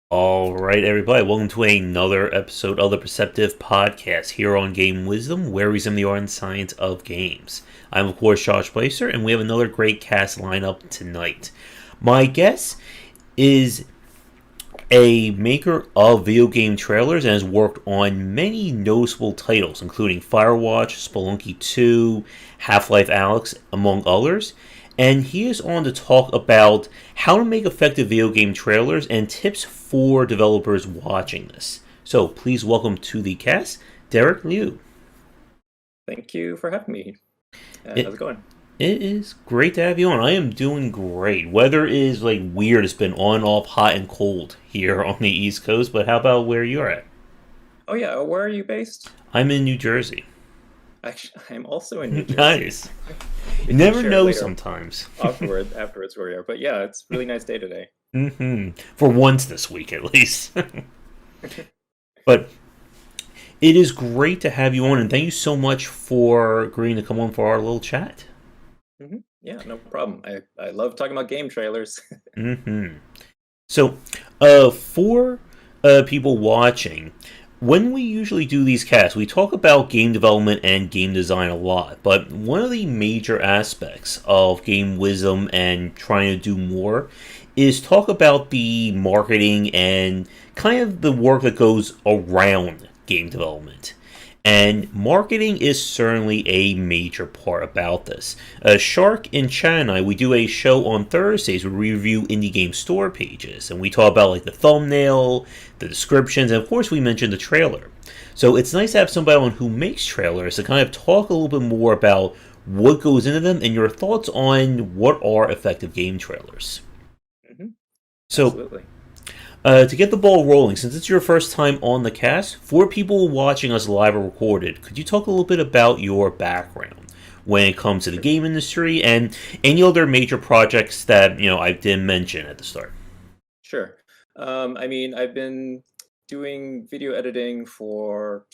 All right, everybody, welcome to another episode of the Perceptive podcast here on Game Wisdom, where we examine the art and science of games. I'm, of course, Josh Bycer, and we have another great cast lineup tonight. My guest is a maker of video game trailers and has worked on many noticeable titles, including Firewatch, Spelunky 2, Half-Life Alyx, among others. And he is on to talk about how to make effective video game trailers and tips for developers watching this. So please welcome to the cast, Derek Lieu. Thank you for having me. It, How's it going? it is great to have you on. I am doing great. Weather is like weird. It's been on, off, hot, and cold here on the East Coast, but how about where you're at? Oh yeah, where are you based? I'm in New Jersey. Actually, I'm also in New Jersey. Nice. You We can never share know later sometimes. afterwards where we are. But yeah, it's a really nice day today. For once this week, at least. But it is great to have you on, and thank you so much for agreeing to come on for our little chat. Yeah, no problem. I love talking about game trailers. hmm So, for people watching, when we usually do these casts, we talk about game development and game design a lot. But one of the major aspects of game wisdom and trying to do more is talk about the marketing and kind of the work that goes around game development. And marketing is certainly a major part about this. Shark and Chad and I, we do a show on Thursdays where we review indie game store pages, and we talk about like the thumbnail, the descriptions, and of course we mentioned the trailer. So it's nice to have somebody on who makes trailers to kind of talk a little bit more about what goes into them and your thoughts on what are effective game trailers. hmm So Absolutely. to get the ball rolling, since it's your first time on the cast, for people watching us live or recorded, could you talk a little bit about your background when it comes to the Sure. game industry and any other major projects that I didn't mention at the start? Sure. I mean, I've been doing video editing for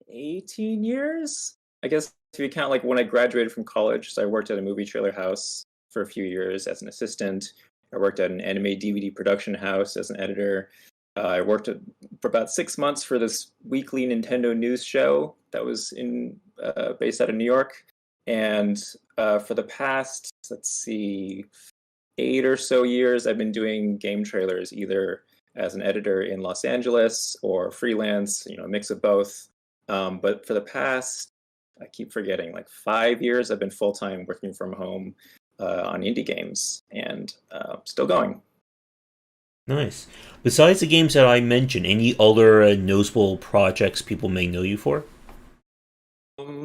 18 years. I guess if you count like when I graduated from college, so I worked at a movie trailer house for a few years as an assistant. I worked at an anime DVD production house as an editor. I worked for about 6 months for this weekly Nintendo news show that was based out of New York. And for the past, let's see, 8 or so years, I've been doing game trailers either as an editor in Los Angeles or freelance, a mix of both. But for the past, I keep forgetting, like 5 years, I've been full time working from home on indie games and still going. Nice. Besides the games that I mentioned, any other noticeable projects people may know you for?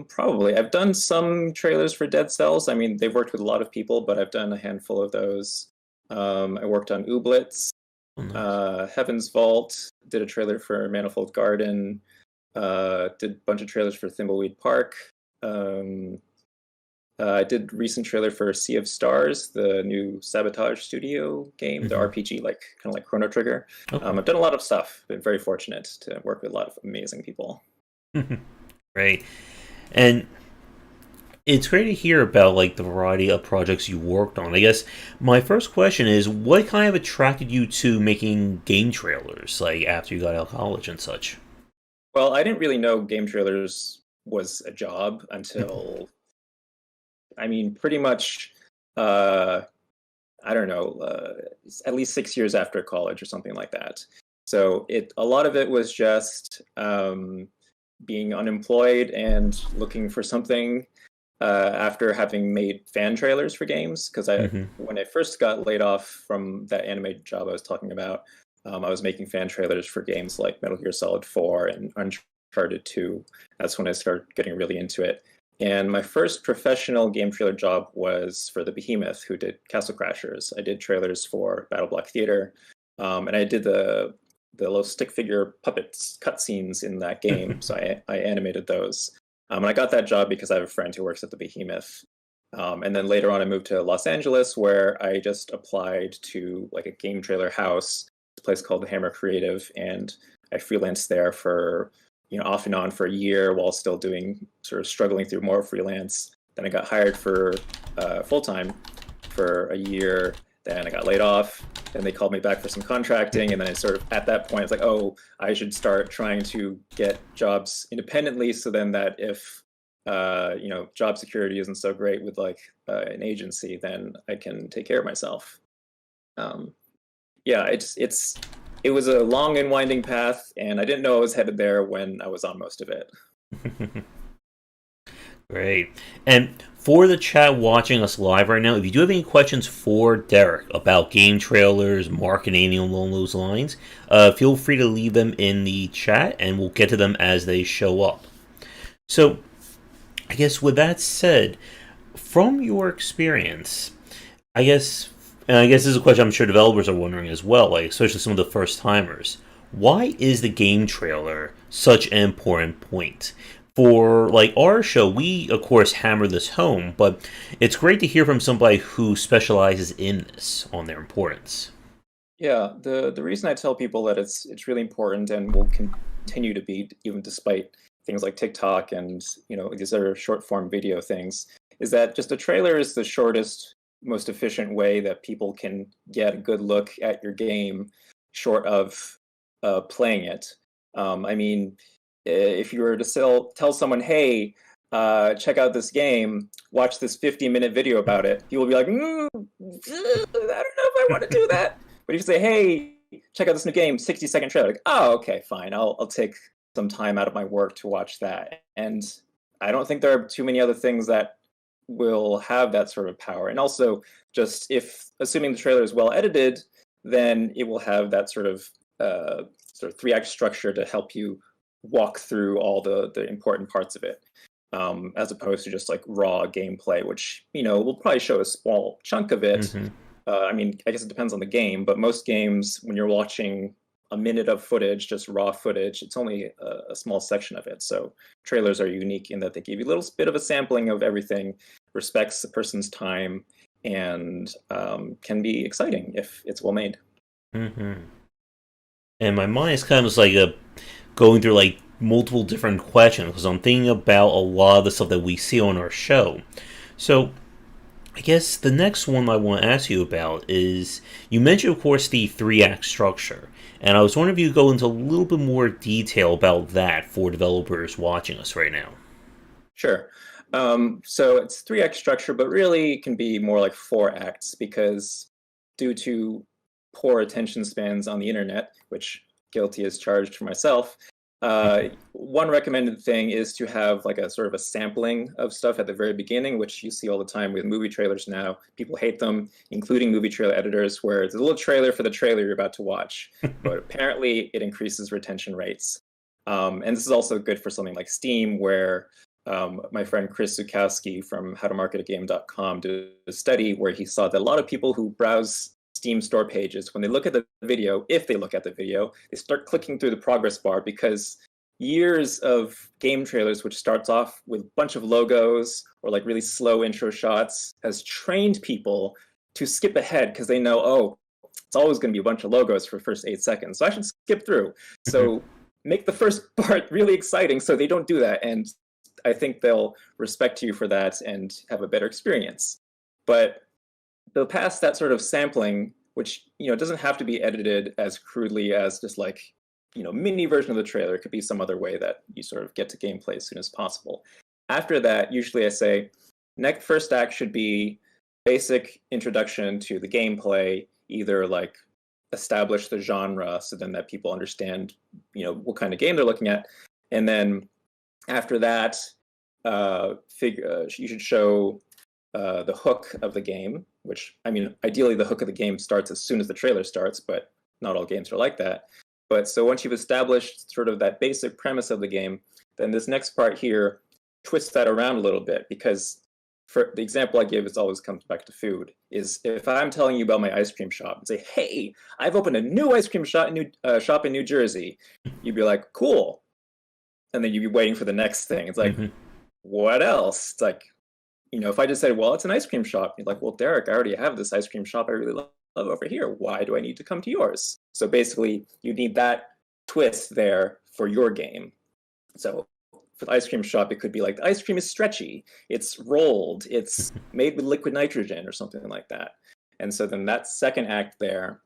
Probably. I've done some trailers for Dead Cells. I mean, they've worked with a lot of people, but I've done a handful of those. I worked on Ooblets, Oh, nice. Heaven's Vault, did a trailer for Manifold Garden, did a bunch of trailers for Thimbleweed Park. Um, I did recent trailer for Sea of Stars, the new Sabotage Studio game, the hmm RPG, like kind of like Chrono Trigger. Okay. I've done a lot of stuff. Been very fortunate to work with a lot of amazing people. Great. And it's great to hear about like the variety of projects you worked on. I guess my first question is, what kind of attracted you to making game trailers, like after you got out of college and such? Well, I didn't really know game trailers was a job until, I mean, pretty much, uh, I don't know, at least 6 years after college or something like that. So a lot of it was just being unemployed and looking for something after having made fan trailers for games. Because hmm when I first got laid off from that anime job I was talking about, I was making fan trailers for games like Metal Gear Solid 4 and Uncharted 2. That's when I started getting really into it. And my first professional game trailer job was for the Behemoth, who did Castle Crashers. I did trailers for Battle Block Theater, and I did the little stick figure puppets cutscenes in that game. So I animated those. And I got that job because I have a friend who works at the Behemoth. And then later on, I moved to Los Angeles, where I just applied to like a game trailer house, a place called the Hammer Creative, and I freelanced there for off and on for a year while still doing sort of struggling through more freelance. Then I got hired for full time for a year. then I got laid off. Then they called me back for some contracting, and then I sort of at that point it's like, oh, I should start trying to get jobs independently. So then that if job security isn't so great with like an agency, then I can take care of myself. Yeah, it was a long and winding path, and I didn't know I was headed there when I was on most of it. Great. And for the chat watching us live right now, if you do have any questions for Derek about game trailers, marketing along those lines, feel free to leave them in the chat, and we'll get to them as they show up. So, I guess with that said, from your experience, I guess this is a question I'm sure developers are wondering as well, like especially some of the first timers. Why is the game trailer such an important point? For like our show, we of course hammer this home, but it's great to hear from somebody who specializes in this on their importance. Yeah, the reason I tell people that it's really important and will continue to be even despite things like TikTok and these other short form video things is that just a trailer is the shortest, most efficient way that people can get a good look at your game, short of playing it. I mean, if you were to tell someone, hey, check out this game, watch this 15-minute video about it, people will be like, I don't know if I want to do that. But if you say, hey, check out this new game, 60-second trailer, like, oh, okay, fine, I'll take some time out of my work to watch that. And I don't think there are too many other things that will have that sort of power. And also, just if assuming the trailer is well edited, then it will have that sort of 3-act structure to help you walk through all the important parts of it, as opposed to just like raw gameplay, which will probably show a small chunk of it. Hmm. I mean, I guess it depends on the game, but most games, when you're watching a minute of footage, just raw footage, it's only a small section of it. So trailers are unique in that they give you a little bit of a sampling of everything, respects the person's time, and can be exciting if it's well made. Hmm. And my mind is kind of just like going through like multiple different questions because I'm thinking about a lot of the stuff that we see on our show. So I guess the next one I want to ask you about is you mentioned, of course, the 3-act structure. And I was wondering if you could go into a little bit more detail about that for developers watching us right now. Sure. So it's 3-act structure, but really it can be more like 4 acts because due to poor attention spans on the internet, which guilty as charged for myself, one recommended thing is to have like a sort of a sampling of stuff at the very beginning, which you see all the time with movie trailers now. People hate them, including movie trailer editors, where it's a little trailer for the trailer you're about to watch. But apparently it increases retention rates. And this is also good for something like Steam, where my friend Chris Zukowski from howtomarketagame.com did a study where he saw that a lot of people who browse Steam store pages, when they look at the video, if they look at the video, they start clicking through the progress bar because years of game trailers, which starts off with a bunch of logos or like really slow intro shots, has trained people to skip ahead because they know, oh, it's always going to be a bunch of logos for the first 8 seconds. So I should skip through. So make the first part really exciting so they don't do that. And I think they'll respect you for that and have a better experience. But they'll pass that sort of sampling, which doesn't have to be edited as crudely as just like mini version of the trailer. It could be some other way that you sort of get to gameplay as soon as possible. After that, usually I say next first act should be basic introduction to the gameplay, either like establish the genre so then that people understand what kind of game they're looking at, and then after that you should show the hook of the game, which, I mean, ideally the hook of the game starts as soon as the trailer starts, but not all games are like that. But so once you've established sort of that basic premise of the game, then this next part here twists that around a little bit, because for the example I give, it always comes back to food, is if I'm telling you about my ice cream shop and say, hey, I've opened a new ice cream shop in New Jersey, you'd be like, cool. And then you'd be waiting for the next thing. It's like, what else? It's like, if I just said, well, it's an ice cream shop, you're like, well, Derek, I already have this ice cream shop I really love over here. Why do I need to come to yours? So basically, you need that twist there for your game. So for the ice cream shop, it could be like, the ice cream is stretchy, it's rolled, it's made with liquid nitrogen or something like that. And so then that second act there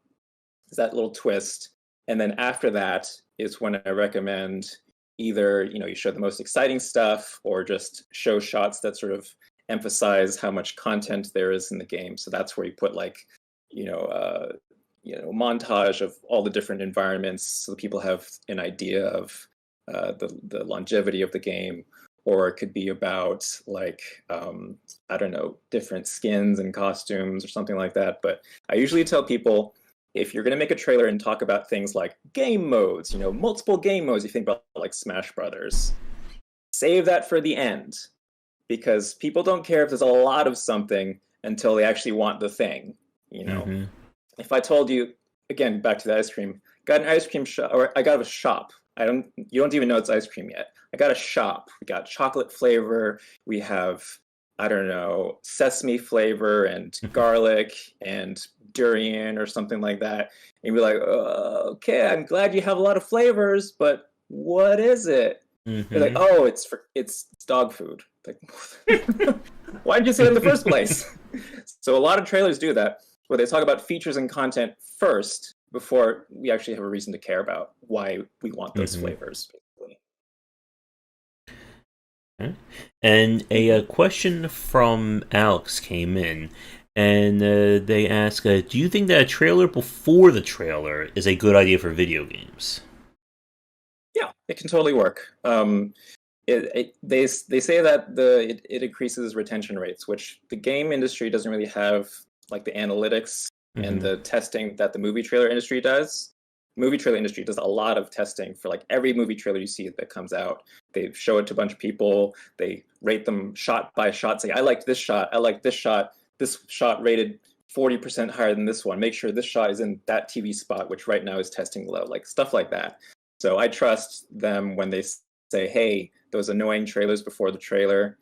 is that little twist. And then after that is when I recommend either, you show the most exciting stuff or just show shots that sort of emphasize how much content there is in the game. So that's where you put like, montage of all the different environments so people have an idea of the longevity of the game. Or it could be about like, I don't know, different skins and costumes or something like that. But I usually tell people, if you're going to make a trailer and talk about things like game modes, multiple game modes, you think about like Smash Brothers, save that for the end, because people don't care if there's a lot of something until they actually want the thing. If I told you, again, back to the ice cream, got an ice cream shop, or I got a shop. You don't even know it's ice cream yet. I got a shop. We got chocolate flavor. We have, I don't know, sesame flavor and garlic and durian or something like that. And you'd be like, okay, I'm glad you have a lot of flavors, but what is it? You're like, oh, it's dog food. Like, why did you say it in the first place? So a lot of trailers do that, where they talk about features and content first before we actually have a reason to care about why we want those flavors. Okay. And a question from Alex came in, and they ask, do you think that a trailer before the trailer is a good idea for video games? Yeah, it can totally work. They say that it increases retention rates, which the game industry doesn't really have, like the analytics and the testing that the movie trailer industry does. Movie trailer industry does a lot of testing for like every movie trailer you see that comes out. They show it to a bunch of people. They rate them shot by shot. Say, I liked this shot. I like this shot. This shot rated 40% higher than this one. Make sure this shot is in that TV spot, which right now is testing low. Like stuff like that. So I trust them when they say, hey, those annoying trailers before the trailer,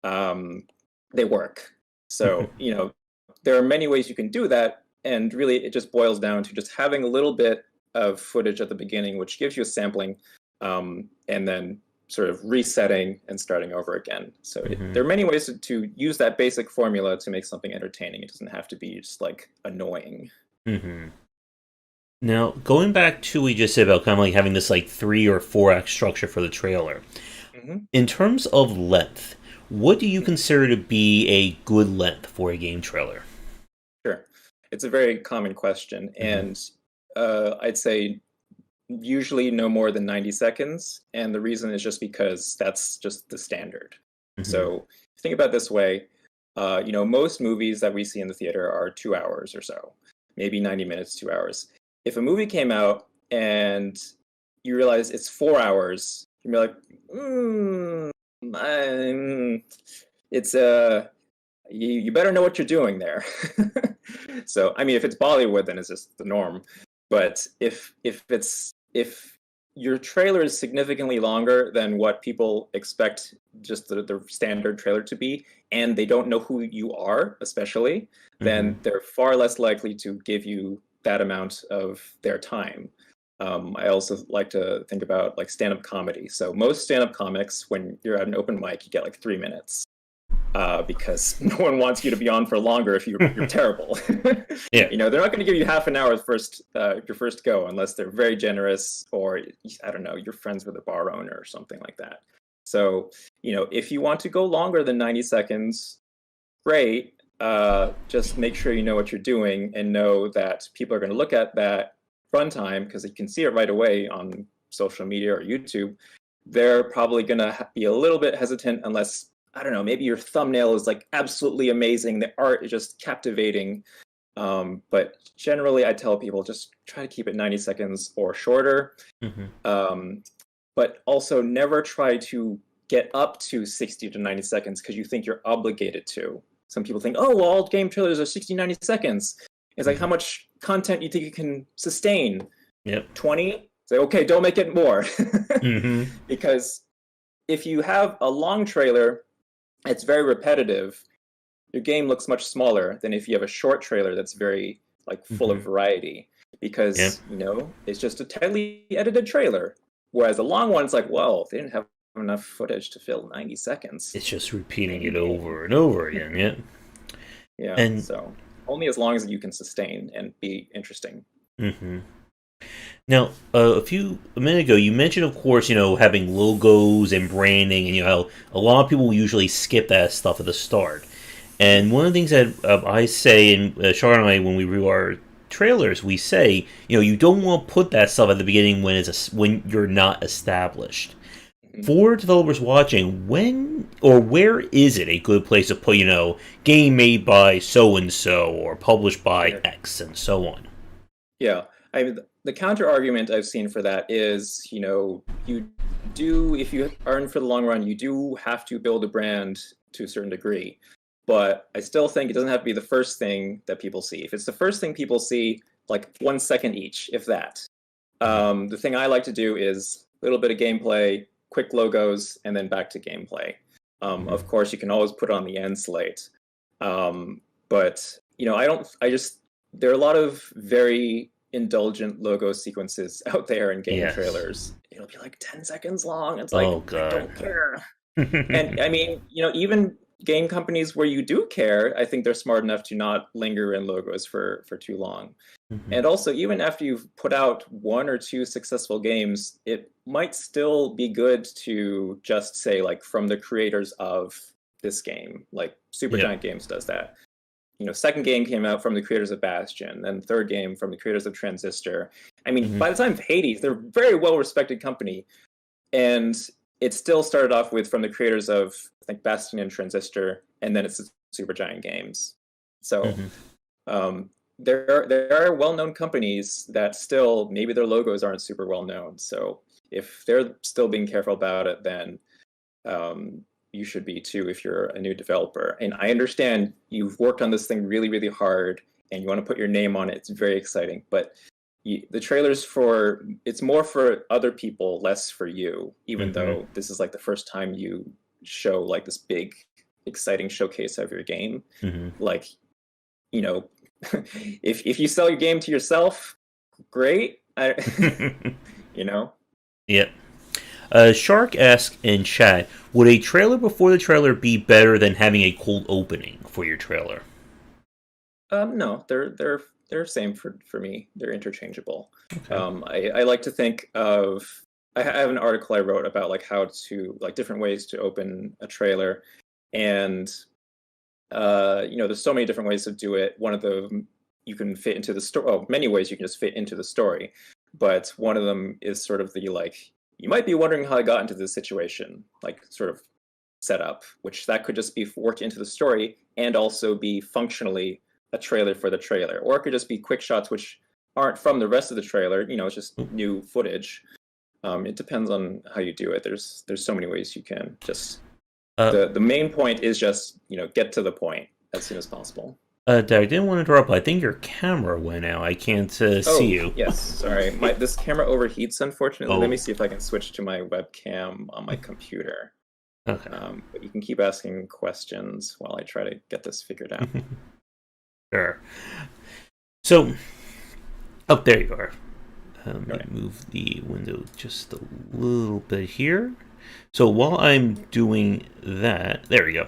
they work. So, there are many ways you can do that. And really, it just boils down to just having a little bit of footage at the beginning, which gives you a sampling, and then sort of resetting and starting over again. So there are many ways to use that basic formula to make something entertaining. It doesn't have to be just like annoying. Now, going back to what we just said about kind of like having this like 3 or 4 act structure for the trailer, in terms of length, what do you consider to be a good length for a game trailer? Sure. It's a very common question. And I'd say usually no more than 90 seconds. And the reason is just because that's just the standard. So think about it this way. Most movies that we see in the theater are 2 hours or so, maybe 90 minutes, 2 hours. If a movie came out and you realize it's 4 hours, you'd be like, it's you better know what you're doing there. So, I mean, if it's Bollywood, then it's just the norm. But if your trailer is significantly longer than what people expect just the standard trailer to be, and they don't know who you are, especially, then they're far less likely to give you that amount of their time. I also like to think about like stand-up comedy. So most stand-up comics, when you're at an open mic, you get like 3 minutes. Because no one wants you to be on for longer if you're terrible. Yeah. They're not going to give you half an hour your first go unless they're very generous, or I don't know, you're friends with a bar owner or something like that. So, if you want to go longer than 90 seconds, great. Just make sure you know what you're doing and know that people are going to look at that runtime because you can see it right away on social media or YouTube. They're probably going to be a little bit hesitant unless, I don't know, maybe your thumbnail is like absolutely amazing. The art is just captivating. But generally, I tell people just try to keep it 90 seconds or shorter. But also never try to get up to 60 to 90 seconds because you think you're obligated to. Some people think, oh, well, all game trailers are 60, 90 seconds. It's like how much content you think you can sustain? 20? Say, okay, don't make it more. Because if you have a long trailer, it's very repetitive. Your game looks much smaller than if you have a short trailer that's very like full of variety. Because it's just a tightly edited trailer. Whereas a long one, it's like, well, they didn't have enough footage to fill 90 seconds. It's just repeating it over and over again. Yeah. Yeah. And so only as long as you can sustain and be interesting. Mm-hmm. Now, a minute ago, you mentioned, of course, having logos and branding, and how a lot of people usually skip that stuff at the start. And one of the things that I say, and Charlotte and I, when we review our trailers, we say, you don't want to put that stuff at the beginning when you're not established. Mhm. For developers watching, when or where is it a good place to put, game made by so and so or published by Yeah. X and so on? Yeah. I mean, the counter argument I've seen for that is, you do, if you are in for the long run, you do have to build a brand to a certain degree. But I still think it doesn't have to be the first thing that people see. If it's the first thing people see, like 1 second each, if that. The thing I like to do is a little bit of gameplay, quick logos, and then back to gameplay. Of course, you can always put on the end slate. But, there are a lot of very indulgent logo sequences out there in game Yes. trailers. It'll be like 10 seconds long. It's Oh, like, I God. don't care. And I mean, even game companies where you do care, I think they're smart enough to not linger in logos for too long. And also, even after you've put out 1 or 2 successful games, it might still be good to just say, like, from the creators of this game. Like, Supergiant Games does that. Second game came out from the creators of Bastion, then third game from the creators of Transistor. I mean, by the time of Hades, they're a very well-respected company. And it still started off with from the creators of, I think, Bastion and Transistor, and then it's Supergiant Games. So there are well-known companies that still, maybe their logos aren't super well-known. So if they're still being careful about it, then you should be too if you're a new developer. And I understand you've worked on this thing really, really hard and you want to put your name on it. It's very exciting. But the trailers it's more for other people, less for you, even though this is like the first time you show like this big, exciting showcase of your game. Like, if you sell your game to yourself, great. Yep. Shark asks in chat, would a trailer before the trailer be better than having a cold opening for your trailer? No, they're same for me. They're interchangeable. Okay. I like to think of. I have an article I wrote about like how to like different ways to open a trailer, and there's so many different ways to do it. One of them you can fit into the story. Oh, many ways you can just fit into the story, but one of them is sort of the like. You might be wondering how I got into this situation, like sort of setup, which that could just be worked into the story and also be functionally a trailer for the trailer, or it could just be quick shots which aren't from the rest of the trailer. It's just new footage. It depends on how you do it. There's so many ways you can just. The main point is just get to the point as soon as possible. Derek, I didn't want to interrupt, but I think your camera went out. I can't see you. Yes, sorry. This camera overheats, unfortunately. Oh. Let me see if I can switch to my webcam on my computer. Okay. But you can keep asking questions while I try to get this figured out. Sure. So, there you are. Let me move the window just a little bit here. So while I'm doing that, there we go.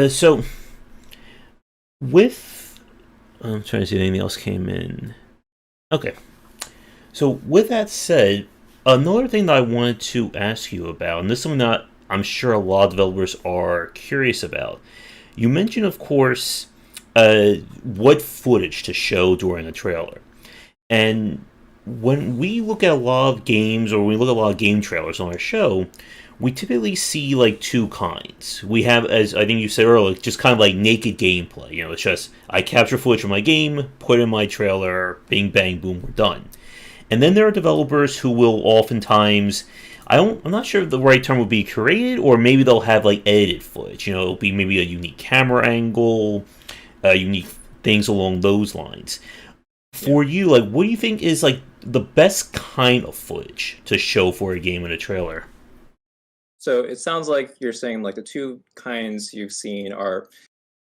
So, I'm trying to see if anything else came in. Okay. So with that said, another thing that I wanted to ask you about, and this is something that I'm sure a lot of developers are curious about. You mentioned, of course, what footage to show during a trailer. And when we look at a lot of games, or we look at a lot of game trailers on our show, we typically see like two kinds. We have, as I think you said earlier, just kind of like naked gameplay. It's just I capture footage from my game, put it in my trailer, bing bang boom, we're done. And then there are developers who will oftentimes, I'm not sure if the right term would be curated, or maybe they'll have like edited footage. It'll be maybe a unique camera angle, unique things along those lines. For you, like, what do you think is like the best kind of footage to show for a game in a trailer? So it sounds like you're saying like the two kinds you've seen are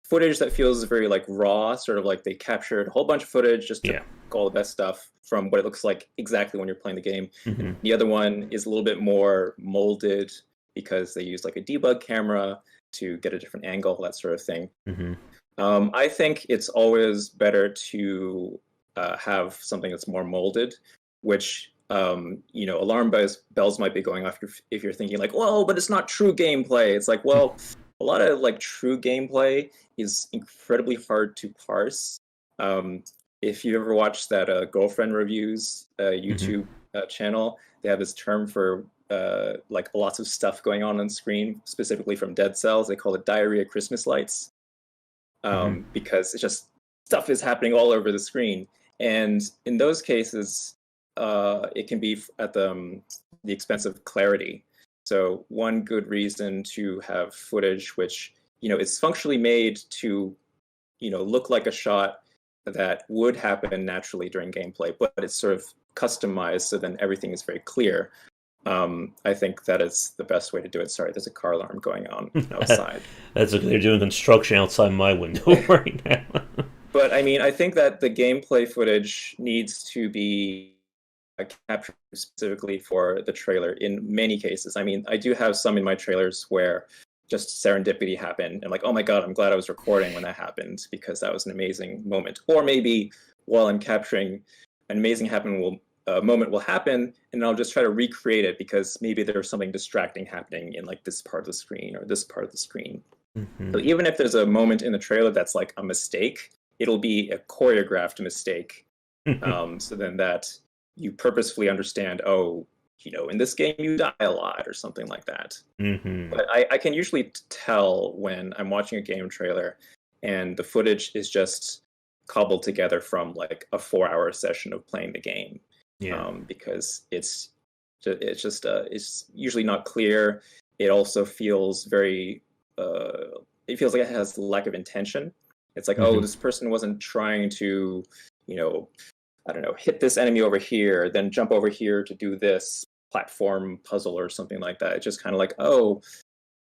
footage that feels very like raw, sort of like they captured a whole bunch of footage, just took all the best stuff from what it looks like exactly when you're playing the game. And the other one is a little bit more molded because they use like a debug camera to get a different angle, that sort of thing. I think it's always better to have something that's more molded, which alarm bells might be going off if you're thinking like, well, but it's not true gameplay. It's like, well, a lot of like true gameplay is incredibly hard to parse. If you ever watched that Girlfriend Reviews YouTube channel, they have this term for like lots of stuff going on screen, specifically from Dead Cells. They call it diarrhea Christmas lights, because it's just stuff is happening all over the screen. And in those cases, it can be at the expense of clarity. So one good reason to have footage which is functionally made to look like a shot that would happen naturally during gameplay, but it's sort of customized so then everything is very clear. I think that is the best way to do it. Sorry, there's a car alarm going on outside. That's okay. They're doing construction outside my window right now. But I mean, I think that the gameplay footage needs to be captured specifically for the trailer in many cases. I mean, I do have some in my trailers where just serendipity happened and like, oh my God, I'm glad I was recording when that happened because that was an amazing moment. Or maybe while I'm capturing an amazing moment will happen and I'll just try to recreate it because maybe there's something distracting happening in like this part of the screen or this part of the screen. So even if there's a moment in the trailer that's like a mistake, it'll be a choreographed mistake. So then that you purposefully understand, oh, in this game you die a lot or something like that. But I can usually tell when I'm watching a game trailer and the footage is just cobbled together from like a 4-hour session of playing the game. Because it's usually not clear. It also feels very it feels like it has lack of intention. It's like, oh, this person wasn't trying to, I don't know, hit this enemy over here, then jump over here to do this platform puzzle or something like that. It's just kind of like, oh,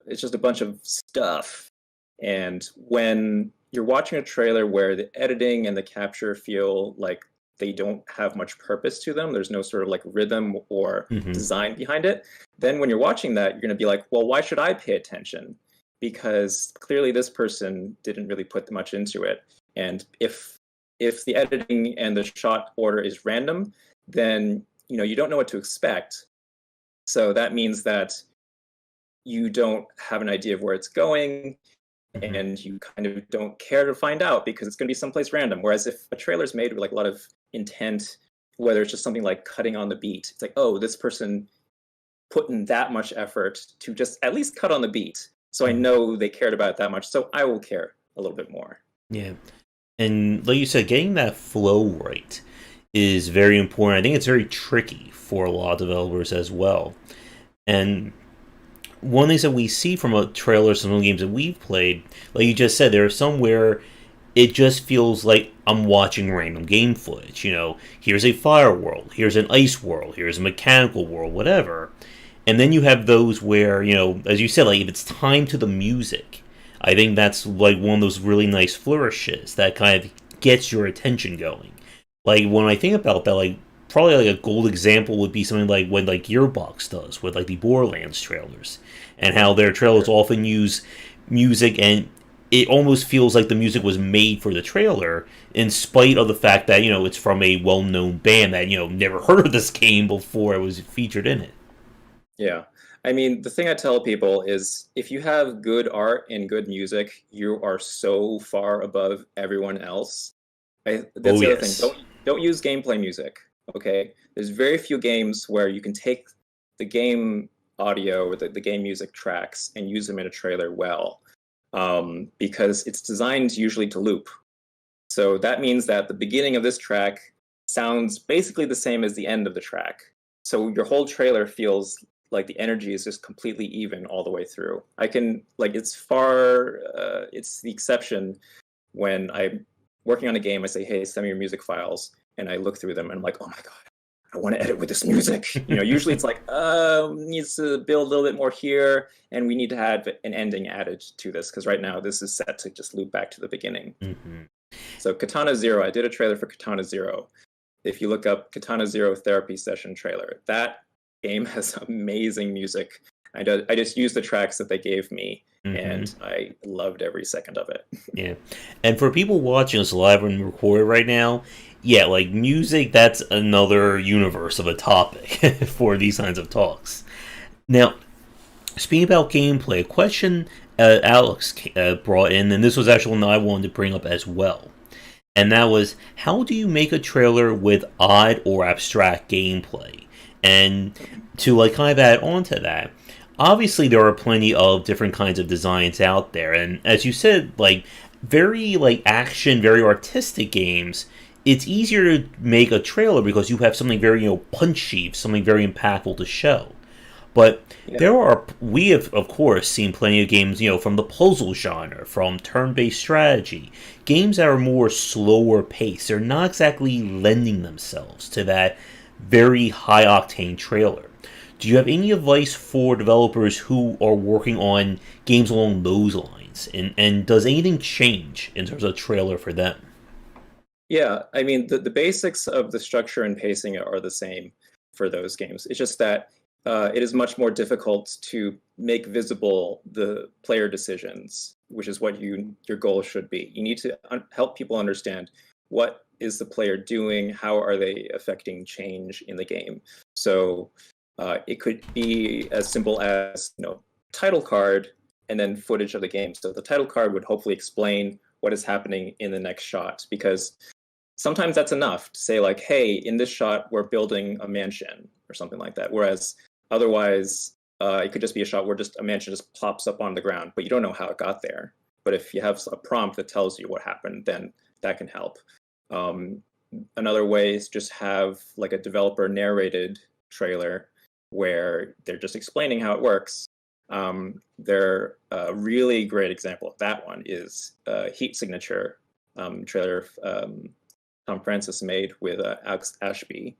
it's just a bunch of stuff. And when you're watching a trailer where the editing and the capture feel like they don't have much purpose to them, there's no sort of like rhythm or design behind it, then when you're watching that, you're going to be like, well, why should I pay attention? Because clearly this person didn't really put much into it. And if the editing and the shot order is random, then you don't know what to expect. So that means that you don't have an idea of where it's going, and you kind of don't care to find out because it's going to be someplace random. Whereas if a trailer's made with like a lot of intent, whether it's just something like cutting on the beat, it's like, oh, this person put in that much effort to just at least cut on the beat. So I know they cared about it that much, so I will care a little bit more. Yeah. And like you said, getting that flow right is very important. I think it's very tricky for a lot of developers as well. And one of the things that we see from a trailer, some of the games that we've played, like you just said, there are some where it just feels like I'm watching random game footage. Here's a fire world, here's an ice world, here's a mechanical world, whatever. And then you have those where, as you said, like if it's time to the music, I think that's like one of those really nice flourishes that kind of gets your attention going. Like when I think about that, like probably like a gold example would be something like when like Gearbox does with like the Borderlands trailers, and how their trailers often use music, and it almost feels like the music was made for the trailer, in spite of the fact that it's from a well-known band that never heard of this game before it was featured in it. Yeah. I mean, the thing I tell people is if you have good art and good music, you are so far above everyone else. That's the other thing. Don't use gameplay music, okay? There's very few games where you can take the game audio or the game music tracks and use them in a trailer well, because it's designed usually to loop. So that means that the beginning of this track sounds basically the same as the end of the track. So your whole trailer feels like the energy is just completely even all the way through. It's the exception when I'm working on a game, I say, hey, send me your music files. And I look through them and I'm like, oh my God, I want to edit with this music. Usually it's like, needs to build a little bit more here. And we need to have an ending added to this because right now this is set to just loop back to the beginning. So Katana Zero, I did a trailer for Katana Zero. If you look up Katana Zero therapy session trailer, that game has amazing music. I just used the tracks that they gave me, Mm-hmm. and I loved every second of it. Yeah. And for people watching us live and recorded right now, yeah, like music, that's another universe of a topic for these kinds of talks. Now, speaking about gameplay, a question Alex brought in, and this was actually one I wanted to bring up as well. And that was, how do you make a trailer with odd or abstract gameplay? And to like kind of add on to that, obviously there are plenty of different kinds of designs out there, and as you said, like very like action, very artistic games, it's easier to make a trailer because you have something very punchy, something very impactful to show. But Yeah. we have, of course, seen plenty of games, from the puzzle genre, from turn-based strategy, games that are more slower paced. They're not exactly lending themselves to that very high-octane trailer. Do you have any advice for developers who are working on games along those lines? And does anything change in terms of trailer for them? Yeah, I mean, the basics of the structure and pacing are the same for those games. It's just that it is much more difficult to make visible the player decisions, which is what your goal should be. You need to help people understand what is the player doing, how are they affecting change in the game. So it could be as simple as title card and then footage of the game. So the title card would hopefully explain what is happening in the next shot, because sometimes that's enough to say like, hey, in this shot we're building a mansion or something like that. Whereas otherwise, it could just be a shot where just a mansion just plops up on the ground, but you don't know how it got there. But if you have a prompt that tells you what happened, then that can help. Another way is just have like a developer narrated trailer where they're just explaining how it works. They're a really great example of that one is Heat Signature trailer Tom Francis made with Alex Ashby,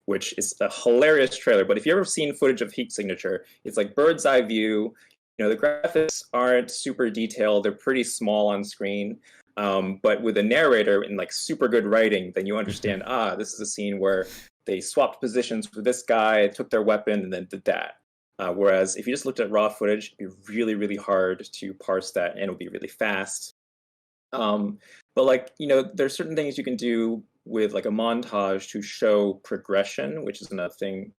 which is a hilarious trailer. But if you've ever seen footage of Heat Signature, it's like bird's eye view. The graphics aren't super detailed; they're pretty small on screen. But with a narrator and like super good writing, then you understand. This is a scene where they swapped positions with this guy, took their weapon, and then did that. Whereas if you just looked at raw footage, it'd be really, really hard to parse that, and it would be really fast. But like, there's certain things you can do with like a montage to show progression, which is another thing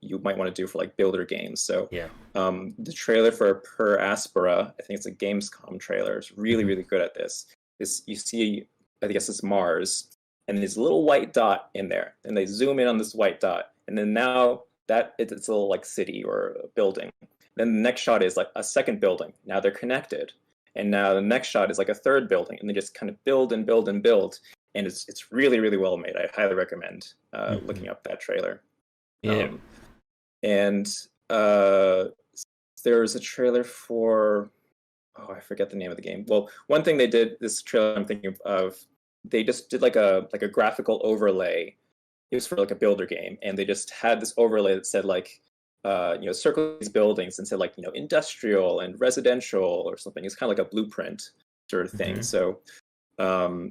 you might want to do for like builder games. So Yeah. the trailer for Per Aspera, I think it's a Gamescom trailer, is really, really good at this. You see, I guess it's Mars, and there's a little white dot in there, and they zoom in on this white dot, and then now that it's a little like city or a building. Then the next shot is like a second building. Now they're connected. And now the next shot is like a third building, and they just kind of build and build and build, and it's really, really well made. I highly recommend looking up that trailer. Yeah. And there's a trailer for I forget the name of the game. Well, one thing they did, this trailer I'm thinking of, they just did like a graphical overlay. It was for like a builder game, and they just had this overlay that said like, circle these buildings and said like, industrial and residential or something. It's kind of like a blueprint sort of thing. So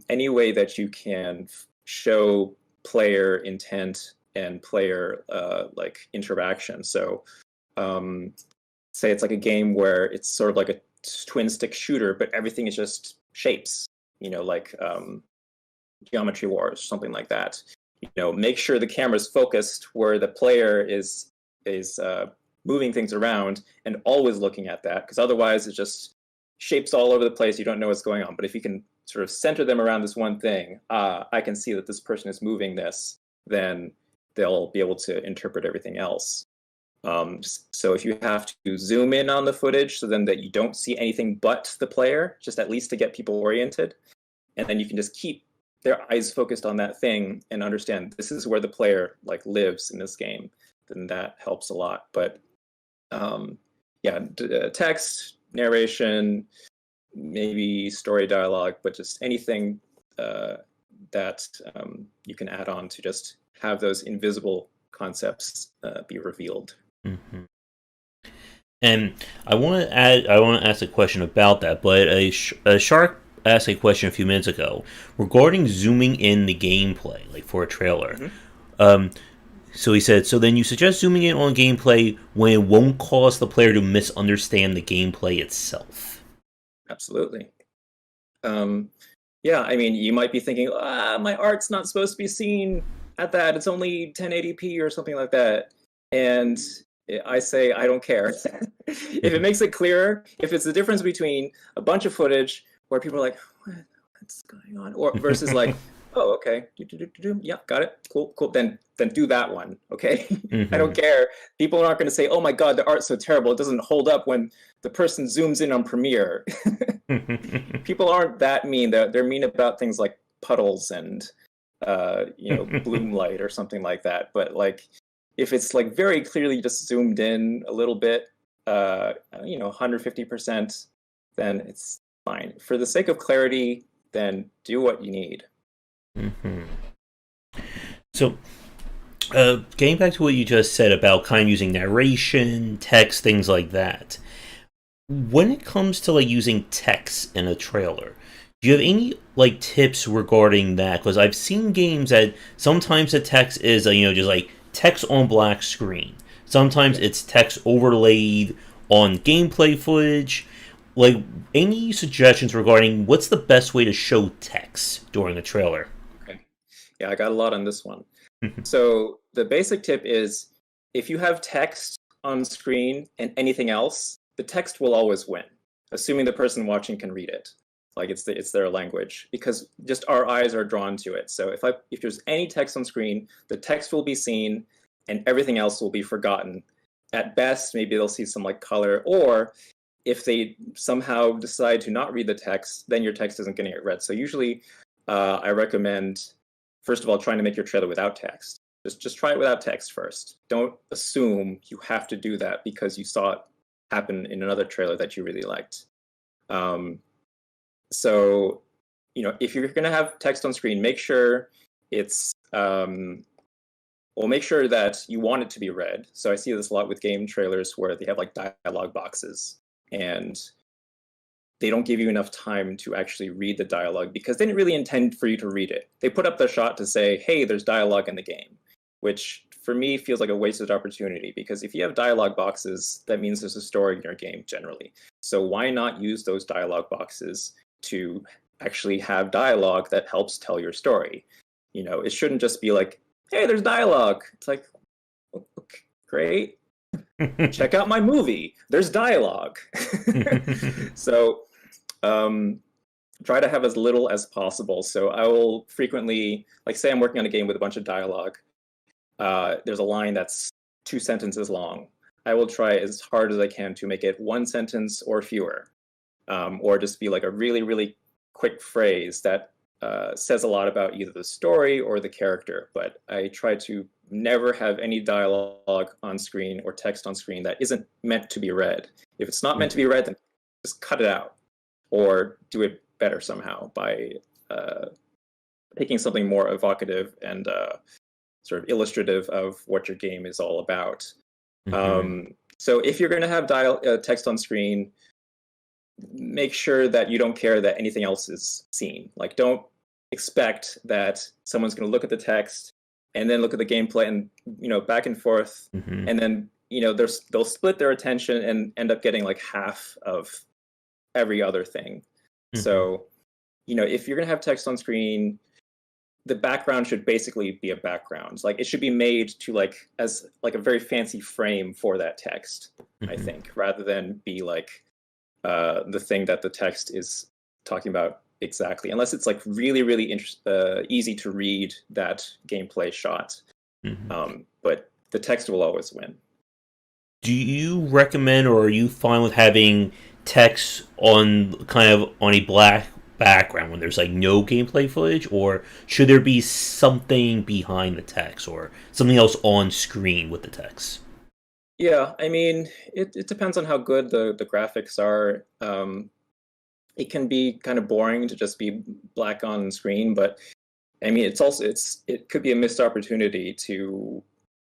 any way that you can show player intent and player like interaction. So say it's like a game where it's sort of like a twin stick shooter, but everything is just shapes, like Geometry Wars, something like that. Make sure the camera's focused where the player is moving things around and always looking at that, because otherwise it's just shapes all over the place. You don't know what's going on. But if you can sort of center them around this one thing, I can see that this person is moving this, then they'll be able to interpret everything else. So if you have to zoom in on the footage so then that you don't see anything but the player, just at least to get people oriented, and then you can just keep their eyes focused on that thing and understand this is where the player like lives in this game, then that helps a lot. But text, narration, maybe story dialogue, but just anything that you can add on to just have those invisible concepts be revealed. Mm-hmm. And I want to ask a question about that, but a Shark asked a question a few minutes ago regarding zooming in the gameplay, like for a trailer. So he said, so then you suggest zooming in on gameplay when it won't cause the player to misunderstand the gameplay itself. Absolutely. Yeah, I mean, you might be thinking, my art's not supposed to be seen at that. It's only 1080p or something like that. And I say, I don't care. If it makes it clearer, if it's the difference between a bunch of footage where people are like, what's going on? Or versus like, oh, okay, yeah, got it, cool, then do that one, okay? I don't care. People aren't going to say, oh my god, the art's so terrible, it doesn't hold up when the person zooms in on Premiere. People aren't that mean. They're mean about things like puddles and bloom light or something like that. But like, if it's like very clearly just zoomed in a little bit, 150%, then it's fine. For the sake of clarity, then do what you need. So, getting back to what you just said about kind of using narration, text, things like that. When it comes to like using text in a trailer, do you have any like tips regarding that? Because I've seen games that sometimes the text is just like text on black screen. Sometimes it's text overlaid on gameplay footage. Like, any suggestions regarding what's the best way to show text during a trailer? Okay. Yeah, I got a lot on this one. So the basic tip is if you have text on screen and anything else, the text will always win, assuming the person watching can read it. Like it's their language, because just our eyes are drawn to it. So if there's any text on screen, the text will be seen and everything else will be forgotten. At best, maybe they'll see some like color, or if they somehow decide to not read the text, then your text isn't going to get read. So usually I recommend, first of all, trying to make your trailer without text. Just try it without text first. Don't assume you have to do that because you saw it happen in another trailer that you really liked. So, if you're going to have text on screen, make sure it's, make sure that you want it to be read. So I see this a lot with game trailers where they have like dialogue boxes and they don't give you enough time to actually read the dialogue because they didn't really intend for you to read it. They put up the shot to say, hey, there's dialogue in the game, which for me feels like a wasted opportunity, because if you have dialogue boxes, that means there's a story in your game generally. So why not use those dialogue boxes to actually have dialogue that helps tell your story? It shouldn't just be like, hey, there's dialogue. It's like, okay, great. Check out my movie. There's dialogue. So try to have as little as possible. So I will frequently, like, say I'm working on a game with a bunch of dialogue. There's a line that's 2 sentences long. I will try as hard as I can to make it 1 sentence or fewer, or just be like a really, really quick phrase that says a lot about either the story or the character. But I try to never have any dialogue on screen or text on screen that isn't meant to be read. If it's not meant to be read, then just cut it out or do it better somehow by picking something more evocative and sort of illustrative of what your game is all about. So if you're going to have text on screen, make sure that you don't care that anything else is seen. Like, don't expect that someone's going to look at the text and then look at the gameplay and back and forth, and then they'll split their attention and end up getting like half of every other thing. So if you're going to have text on screen, the background should basically be a background. Like, it should be made to like as like a very fancy frame for that text, I think, rather than be like the thing that the text is talking about exactly, unless it's like really, really easy to read that gameplay shot. But the text will always win. Do you recommend, or are you fine with having text on kind of on a black background when there's like no gameplay footage, or should there be something behind the text or something else on screen with the text? Yeah, I mean, it depends on how good the graphics are. It can be kind of boring to just be black on screen, but I mean, it could be a missed opportunity to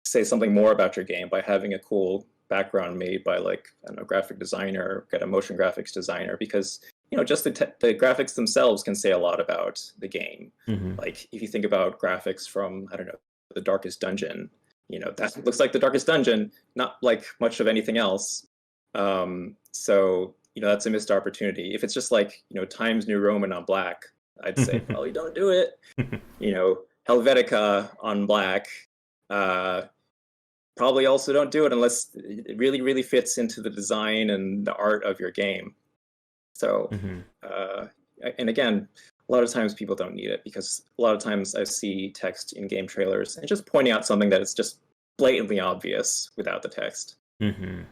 say something more about your game by having a cool background made by like, I don't know, graphic designer, get a motion graphics designer, because just the graphics themselves can say a lot about the game. Like, if you think about graphics from, I don't know, The Darkest Dungeon, that looks like the Darkest Dungeon, not like much of anything else. So that's a missed opportunity. If it's just like Times New Roman on black, I'd say probably don't do it. Helvetica on black, probably also don't do it unless it really, really fits into the design and the art of your game. So, and again, a lot of times people don't need it because a lot of times I see text in game trailers and just pointing out something that is just blatantly obvious without the text. And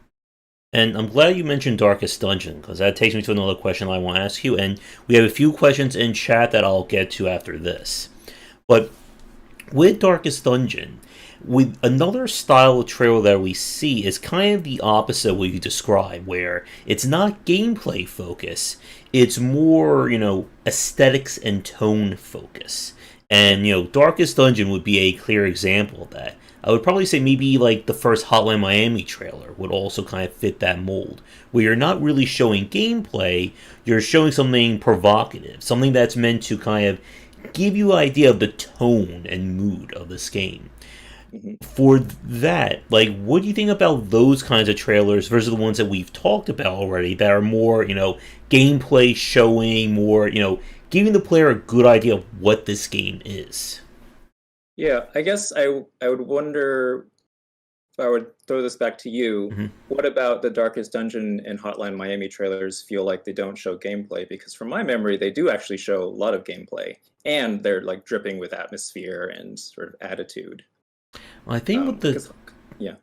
I'm glad you mentioned Darkest Dungeon, because that takes me to another question I want to ask you, and we have a few questions in chat that I'll get to after this. But with Darkest Dungeon, with another style of trailer that we see is kind of the opposite of what you describe, where it's not gameplay focus, it's more, aesthetics and tone focus. And, Darkest Dungeon would be a clear example of that. I would probably say maybe like the first Hotline Miami trailer would also kind of fit that mold, where you're not really showing gameplay, you're showing something provocative, something that's meant to kind of give you an idea of the tone and mood of this game. For that, what do you think about those kinds of trailers versus the ones that we've talked about already that are more, gameplay showing, more, giving the player a good idea of what this game is? Yeah, I guess I would wonder if I would throw this back to you. What about the Darkest Dungeon and Hotline Miami trailers feel like they don't show gameplay? Because from my memory, they do actually show a lot of gameplay, and they're like dripping with atmosphere and sort of attitude. Well, I think with yeah,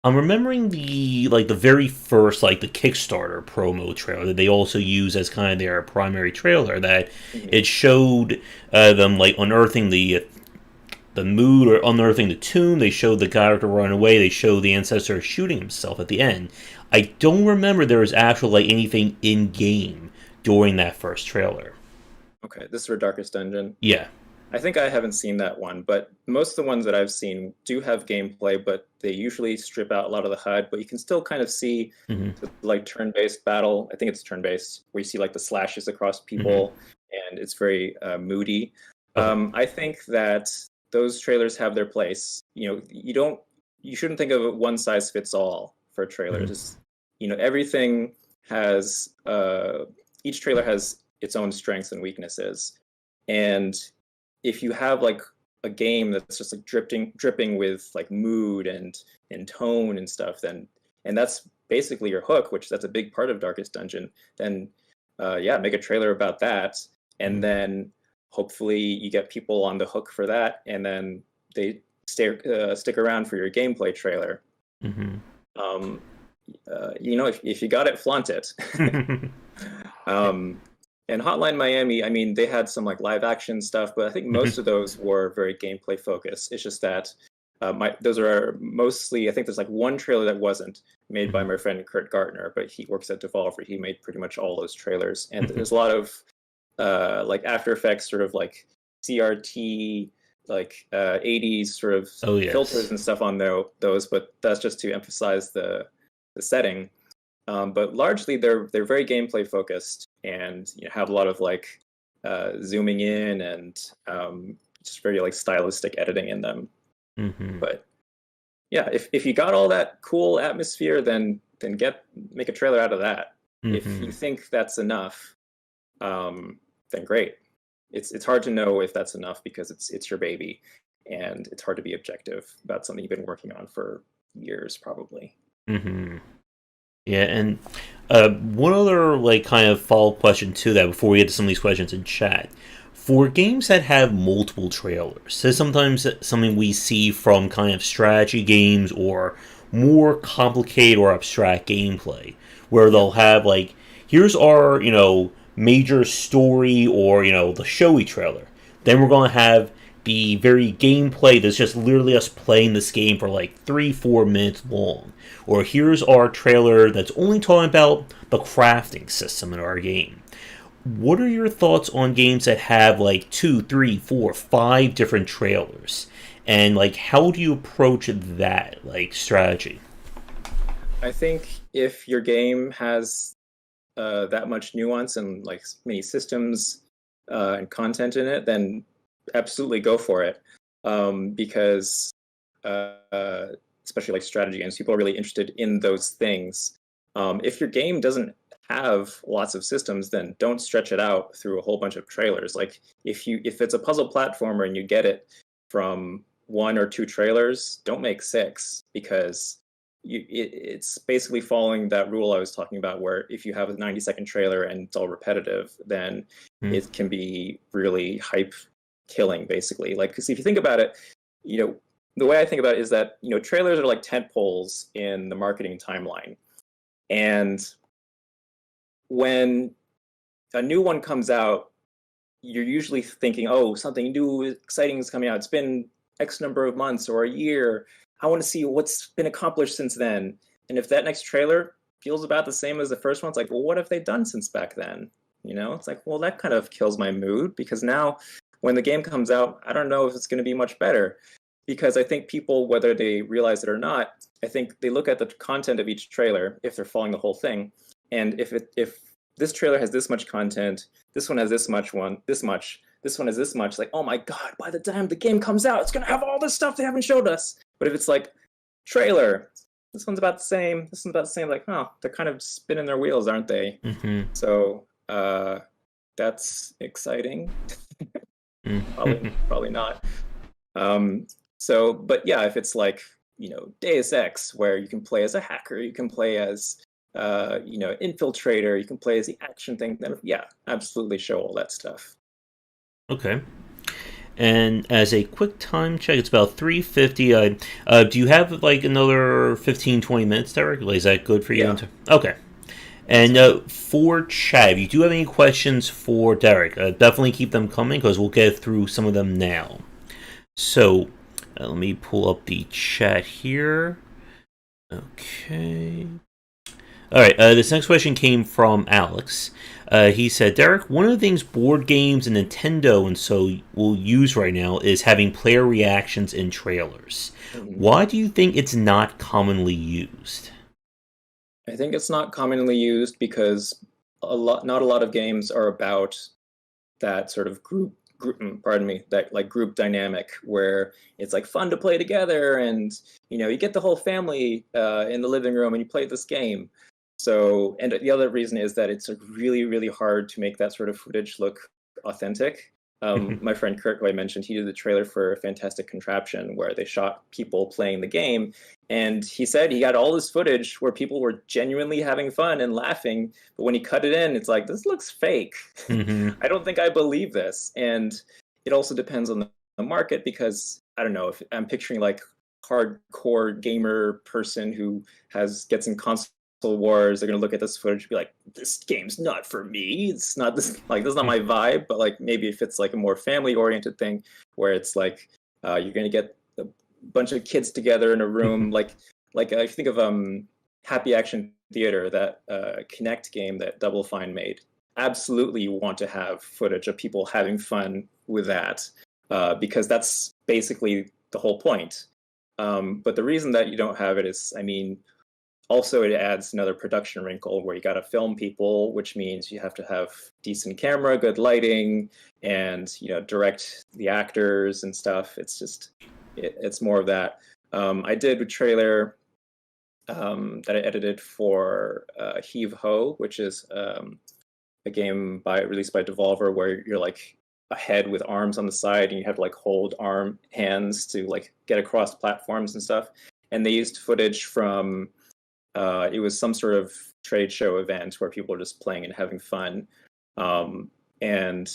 I'm remembering the very first the Kickstarter promo trailer that they also use as kind of their primary trailer. That it showed them unearthing the mood or unearthing the tomb. They showed the character run away. They showed the ancestor shooting himself at the end. I don't remember there was actually anything in game during that first trailer. Okay, this is for Darkest Dungeon. Yeah. I think I haven't seen that one, but most of the ones that I've seen do have gameplay, but they usually strip out a lot of the HUD, but you can still kind of see turn-based battle. I think it's turn-based, where you see the slashes across people, and it's very moody. I think that those trailers have their place. You shouldn't think of it one size fits all for trailers. Everything has each trailer has its own strengths and weaknesses, and if you have a game that's just dripping with mood and tone and stuff, and that's basically your hook, which that's a big part of Darkest Dungeon, then make a trailer about that, and then hopefully you get people on the hook for that, and then they stick around for your gameplay trailer. If you got it, flaunt it. And Hotline Miami, I mean, they had some live action stuff, but I think most of those were very gameplay focused. It's just that those are mostly, I think there's one trailer that wasn't made by my friend Kurt Gartner, but he works at Devolver. He made pretty much all those trailers, and there's a lot of After Effects sort of CRT 80s sort of filters and stuff on those, but that's just to emphasize the setting. But largely they're very gameplay focused, and have a lot of zooming in and just very stylistic editing in them. But yeah, if you got all that cool atmosphere, then make a trailer out of that. If you think that's enough, then great. It's hard to know if that's enough because it's your baby, and it's hard to be objective about something you've been working on for years, probably. Yeah, and one other kind of follow-up question to that before we get to some of these questions in chat. For games that have multiple trailers, so sometimes something we see from kind of strategy games or more complicated or abstract gameplay, where they'll have here's our, major story or, the showy trailer. Then we're going to have the very gameplay that's just literally us playing this game for 3-4 minutes long. Or here's our trailer that's only talking about the crafting system in our game. What are your thoughts on games that have 2, 3, 4, 5 different trailers? And how do you approach that strategy? I think if your game has that much nuance and many systems and content in it, then absolutely go for it. Because especially like strategy games. People are really interested in those things. If your game doesn't have lots of systems, then don't stretch it out through a whole bunch of trailers. Like if it's a puzzle platformer and you get it from 1 or 2 trailers, don't make 6, because it's basically following that rule I was talking about, where if you have a 90-second trailer and it's all repetitive, then it can be really hype killing, basically. Like, because if you think about it, the way I think about it is that trailers are like tent poles in the marketing timeline, and when a new one comes out, you're usually thinking, oh, something new, exciting is coming out. It's been X number of months or a year. I want to see what's been accomplished since then. And if that next trailer feels about the same as the first one, it's like, well, what have they done since back then? It's like, well, that kind of kills my mood, because now when the game comes out, I don't know if it's going to be much better. Because I think people, whether they realize it or not, I think they look at the content of each trailer, if they're following the whole thing. And if this trailer has this much content, this one has this much, this one has this much, like, oh my God, by the time the game comes out, it's going to have all this stuff they haven't showed us. But if it's like, trailer, this one's about the same, this one's about the same, like, oh, they're kind of spinning their wheels, aren't they? Mm-hmm. So that's exciting. Probably not. But yeah, if it's like, Deus Ex, where you can play as a hacker, you can play as infiltrator, you can play as the action thing, then yeah, absolutely show all that stuff. Okay. And as a quick time check, it's about 3:50. Do you have like another 15-20 minutes, Derek? Is that good for you? Yeah. Okay. And for chat, if you do have any questions for Derek, definitely keep them coming, because we'll get through some of them now. So let me pull up the chat here. Okay. All right, this next question came from Alex. He said, Derek, one of the things board games and Nintendo and so will use right now is having player reactions in trailers. Why do you think it's not commonly used? I think it's not commonly used because not a lot of games are about that sort of group dynamic, where it's like fun to play together, and you get the whole family in the living room and you play this game. So, and the other reason is that it's really, really hard to make that sort of footage look authentic. My friend Kurt, who I mentioned, he did the trailer for Fantastic Contraption, where they shot people playing the game, and he said he got all this footage where people were genuinely having fun and laughing, but when he cut it in, it's like, this looks fake. I don't think I believe this. And it also depends on the market, because I don't know, if I'm picturing like hardcore gamer person who gets in console wars, they're gonna look at this footage and be like, this game's not for me, it's not this, like, this is not my vibe. But like, maybe if it's like a more family oriented thing, where it's like you're gonna get a bunch of kids together in a room, like I think of Happy Action Theater, that Kinect game that Double Fine made. Absolutely, you want to have footage of people having fun with that, because that's basically the whole point. But the reason that you don't have it is, I mean, also it adds another production wrinkle where you got to film people, which means you have to have decent camera, good lighting, and direct the actors and stuff. It's just it's more of that. I did a trailer that I edited for Heave Ho, which is a game released by Devolver, where you're like a head with arms on the side, and you have to like hold hands to like get across platforms and stuff. And they used footage from it was some sort of trade show event where people are just playing and having fun. And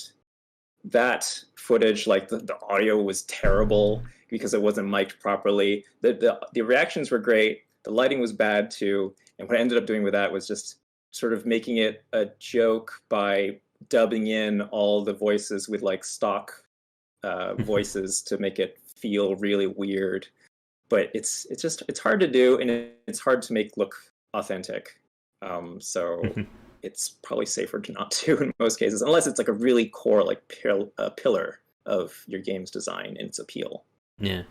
that footage, like the audio was terrible because it wasn't mic'd properly. The reactions were great. The lighting was bad too. And what I ended up doing with that was just sort of making it a joke by dubbing in all the voices with like stock voices to make it feel really weird. But it's hard to do, and it's hard to make look authentic. So it's probably safer to not do in most cases, unless it's like a really core like pillar of your game's design and its appeal. Yeah.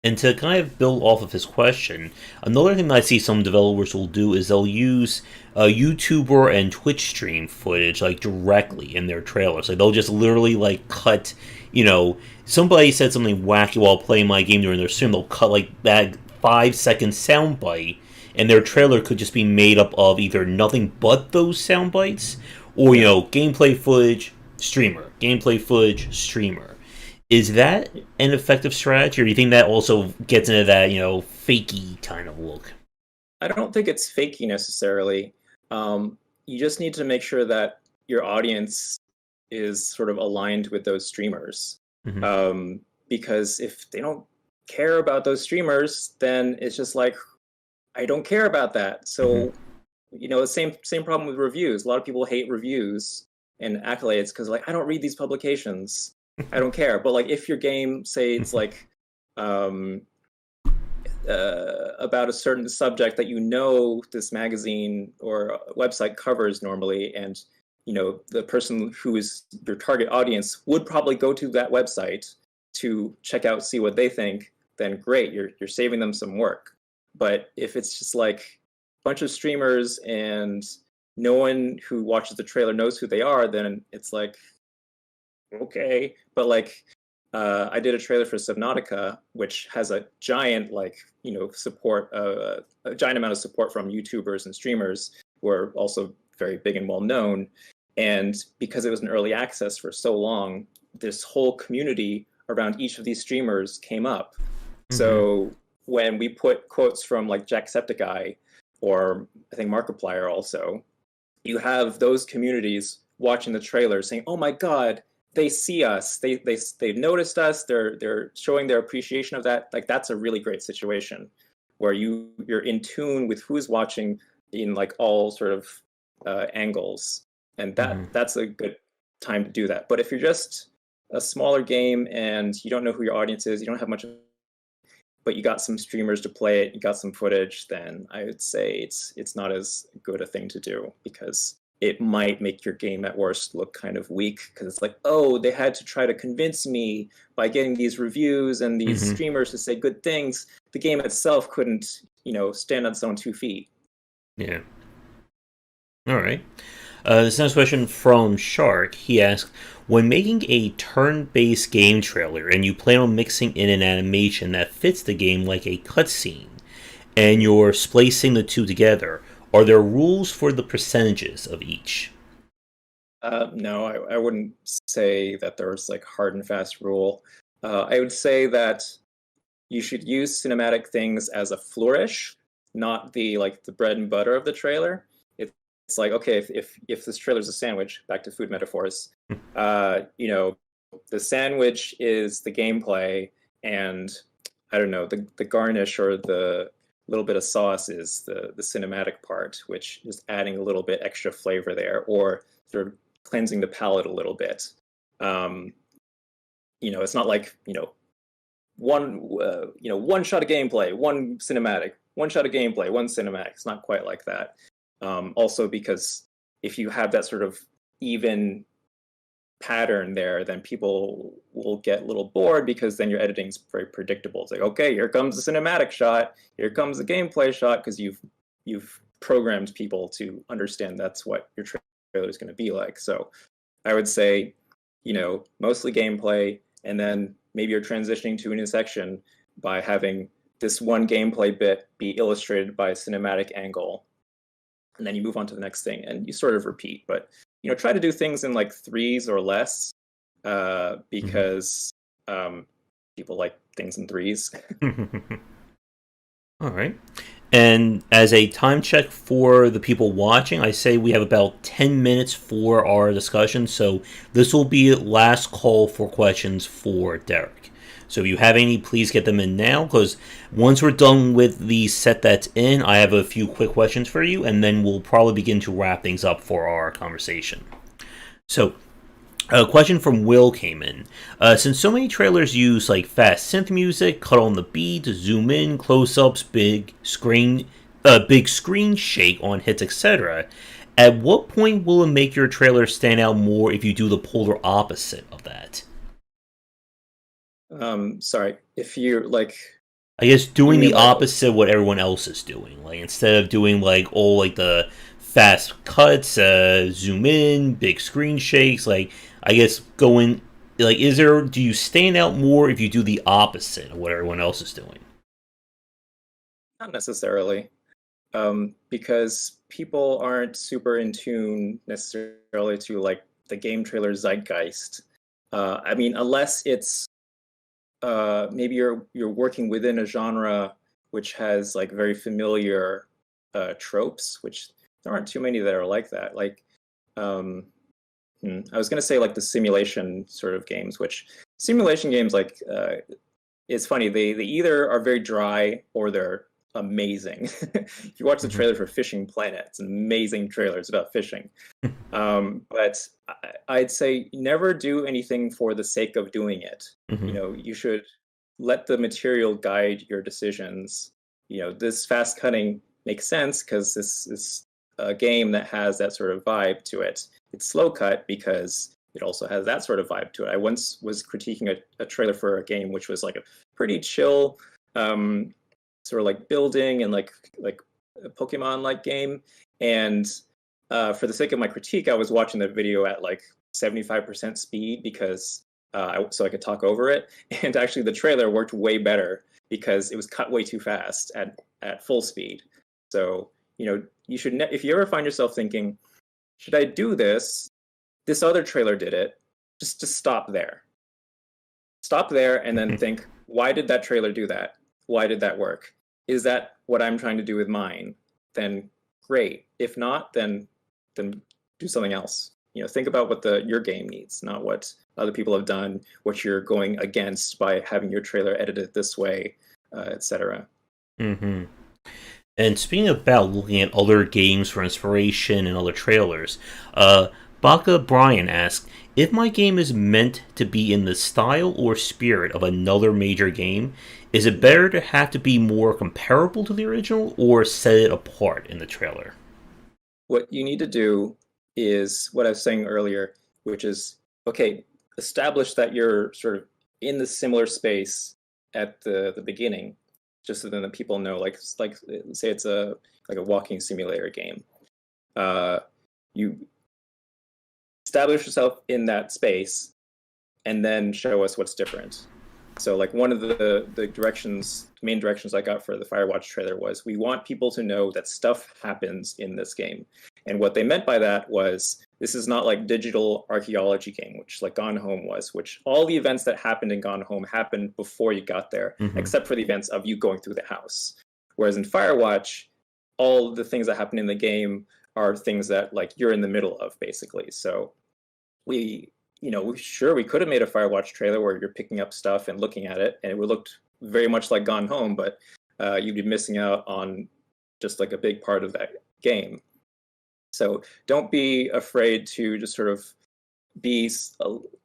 And to kind of build off of his question, another thing that I see some developers will do is they'll use YouTuber and Twitch stream footage like directly in their trailers. Like they'll just literally like cut somebody said something wacky while playing my game during their stream, they'll cut like that 5 second sound bite, and their trailer could just be made up of either nothing but those sound bites, or Yeah. gameplay footage, streamer. Is that an effective strategy, or do you think that also gets into that fakey kind of look? I don't think it's fakey necessarily. You just need to make sure that your audience is sort of aligned with those streamers. Hmm. Because if they don't care about those streamers, then it's just like, I don't care about that. So, the same problem with reviews. A lot of people hate reviews and accolades because like, I don't read these publications. I don't care. But like, if your game, say it's like about a certain subject that this magazine or website covers normally, and the person who is your target audience would probably go to that website to check out, see what they think, then great, you're saving them some work. But if it's just like a bunch of streamers and no one who watches the trailer knows who they are, then it's like, okay. But like, I did a trailer for Subnautica, which has a giant support, a giant amount of support from YouTubers and streamers who are also very big and well known. And because it was an early access for so long, this whole community around each of these streamers came up. Mm-hmm. So when we put quotes from like Jacksepticeye, or I think Markiplier also, you have those communities watching the trailer saying, "Oh my God, they see us. They've noticed us. They're showing their appreciation of that." Like that's a really great situation where you're in tune with who's watching in like all sort of angles, and that's a good time to do that. But if you're just a smaller game and you don't know who your audience is, you don't have much, but you got some streamers to play it, you got some footage, then I would say it's not as good a thing to do, because it might make your game at worst look kind of weak, because it's like, oh, they had to try to convince me by getting these reviews and these streamers to say good things. The game itself couldn't, stand on its own 2 feet. Yeah. All right. This next question from Shark. He asked, when making a turn-based game trailer and you plan on mixing in an animation that fits the game like a cutscene, and you're splicing the two together, are there rules for the percentages of each? No, I wouldn't say that there's like hard and fast rule. I would say that you should use cinematic things as a flourish, not the bread and butter of the trailer. It's like, okay, if this trailer is a sandwich, back to food metaphors, the sandwich is the gameplay, and I don't know, the garnish or the little bit of sauce is the cinematic part, which is adding a little bit extra flavor there, or sort of cleansing the palate a little bit. It's not like one shot of gameplay, one cinematic, one shot of gameplay, one cinematic. It's not quite like that. Also, because if you have that sort of even pattern there, then people will get a little bored, because then your editing is very predictable. It's like, okay, here comes the cinematic shot, here comes the gameplay shot, because you've programmed people to understand that's what your trailer is going to be like. So I would say, mostly gameplay, and then maybe you're transitioning to an intersection by having this one gameplay bit be illustrated by a cinematic angle, and then you move on to the next thing, and you sort of repeat. But try to do things in like threes or less, because people like things in threes. All right. And as a time check for the people watching, I say we have about 10 minutes for our discussion, so this will be last call for questions for Derek. So if you have any, please get them in now, because once we're done with the set that's in, I have a few quick questions for you, and then we'll probably begin to wrap things up for our conversation. So, a question from Will came in. Since so many trailers use like fast synth music, cut on the beat, zoom in, close-ups, big screen shake on hits, etc., at what point will it make your trailer stand out more if you do the polar opposite of that? Sorry, if you're like, I guess doing the opposite of what everyone else is doing. Like, instead of doing like all like the fast cuts, zoom in, big screen shakes, like I guess going like, do you stand out more if you do the opposite of what everyone else is doing? Not necessarily, because people aren't super in tune necessarily to like the game trailer zeitgeist. I mean, unless it's maybe you're working within a genre which has like very familiar tropes, which there aren't too many that are like that. Like, um, I was gonna say like the simulation sort of games, which simulation games like it's funny they either are very dry or they're amazing. If you watch the Mm-hmm. trailer for Fishing Planet, it's an amazing trailer. It's about fishing. But I'd say never do anything for the sake of doing it. Mm-hmm. You should let the material guide your decisions. This fast cutting makes sense because this is a game that has that sort of vibe to it. It's slow cut because it also has that sort of vibe to it. I once was critiquing a trailer for a game which was like a pretty chill, sort of like building and like a Pokemon like game, and for the sake of my critique, I was watching the video at like 75% speed because so I could talk over it. And actually, the trailer worked way better because it was cut way too fast at full speed. So you should if you ever find yourself thinking, should I do this? This other trailer did it. Just stop there. Stop there and then think, why did that trailer do that? Why did that work? Is that what I'm trying to do with mine? Then great. If not, then do something else. Think about what your game needs, not what other people have done, what you're going against by having your trailer edited this way, etc. Mm-hmm. And speaking about looking at other games for inspiration and other trailers, Baka Brian asks, if my game is meant to be in the style or spirit of another major game, is it better to have to be more comparable to the original or set it apart in the trailer? What you need to do is what I was saying earlier, which is, okay, establish that you're sort of in the similar space at the beginning, just so then the people know, like say it's a walking simulator game. You establish yourself in that space and then show us what's different. So like one of the main directions I got for the Firewatch trailer was, we want people to know that stuff happens in this game. And what they meant by that was, this is not like digital archaeology game, which like Gone Home was, which all the events that happened in Gone Home happened before you got there, Mm-hmm. except for the events of you going through the house. Whereas in Firewatch, all the things that happen in the game are things that like you're in the middle of, basically. So we we could have made a Firewatch trailer where you're picking up stuff and looking at it, and it would look very much like Gone Home, but you'd be missing out on just like a big part of that game. So don't be afraid to just sort of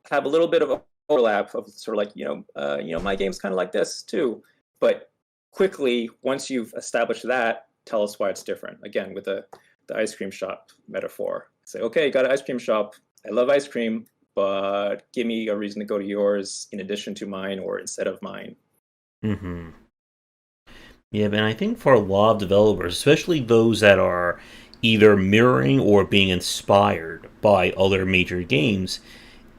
have a little bit of overlap of sort of like my game's kind of like this too, but quickly once you've established that, tell us why it's different. Again, with the ice cream shop metaphor, say, okay, got an ice cream shop. I love ice cream, but give me a reason to go to yours in addition to mine or instead of mine. Mm-hmm. Yeah, and I think for a lot of developers, especially those that are either mirroring or being inspired by other major games,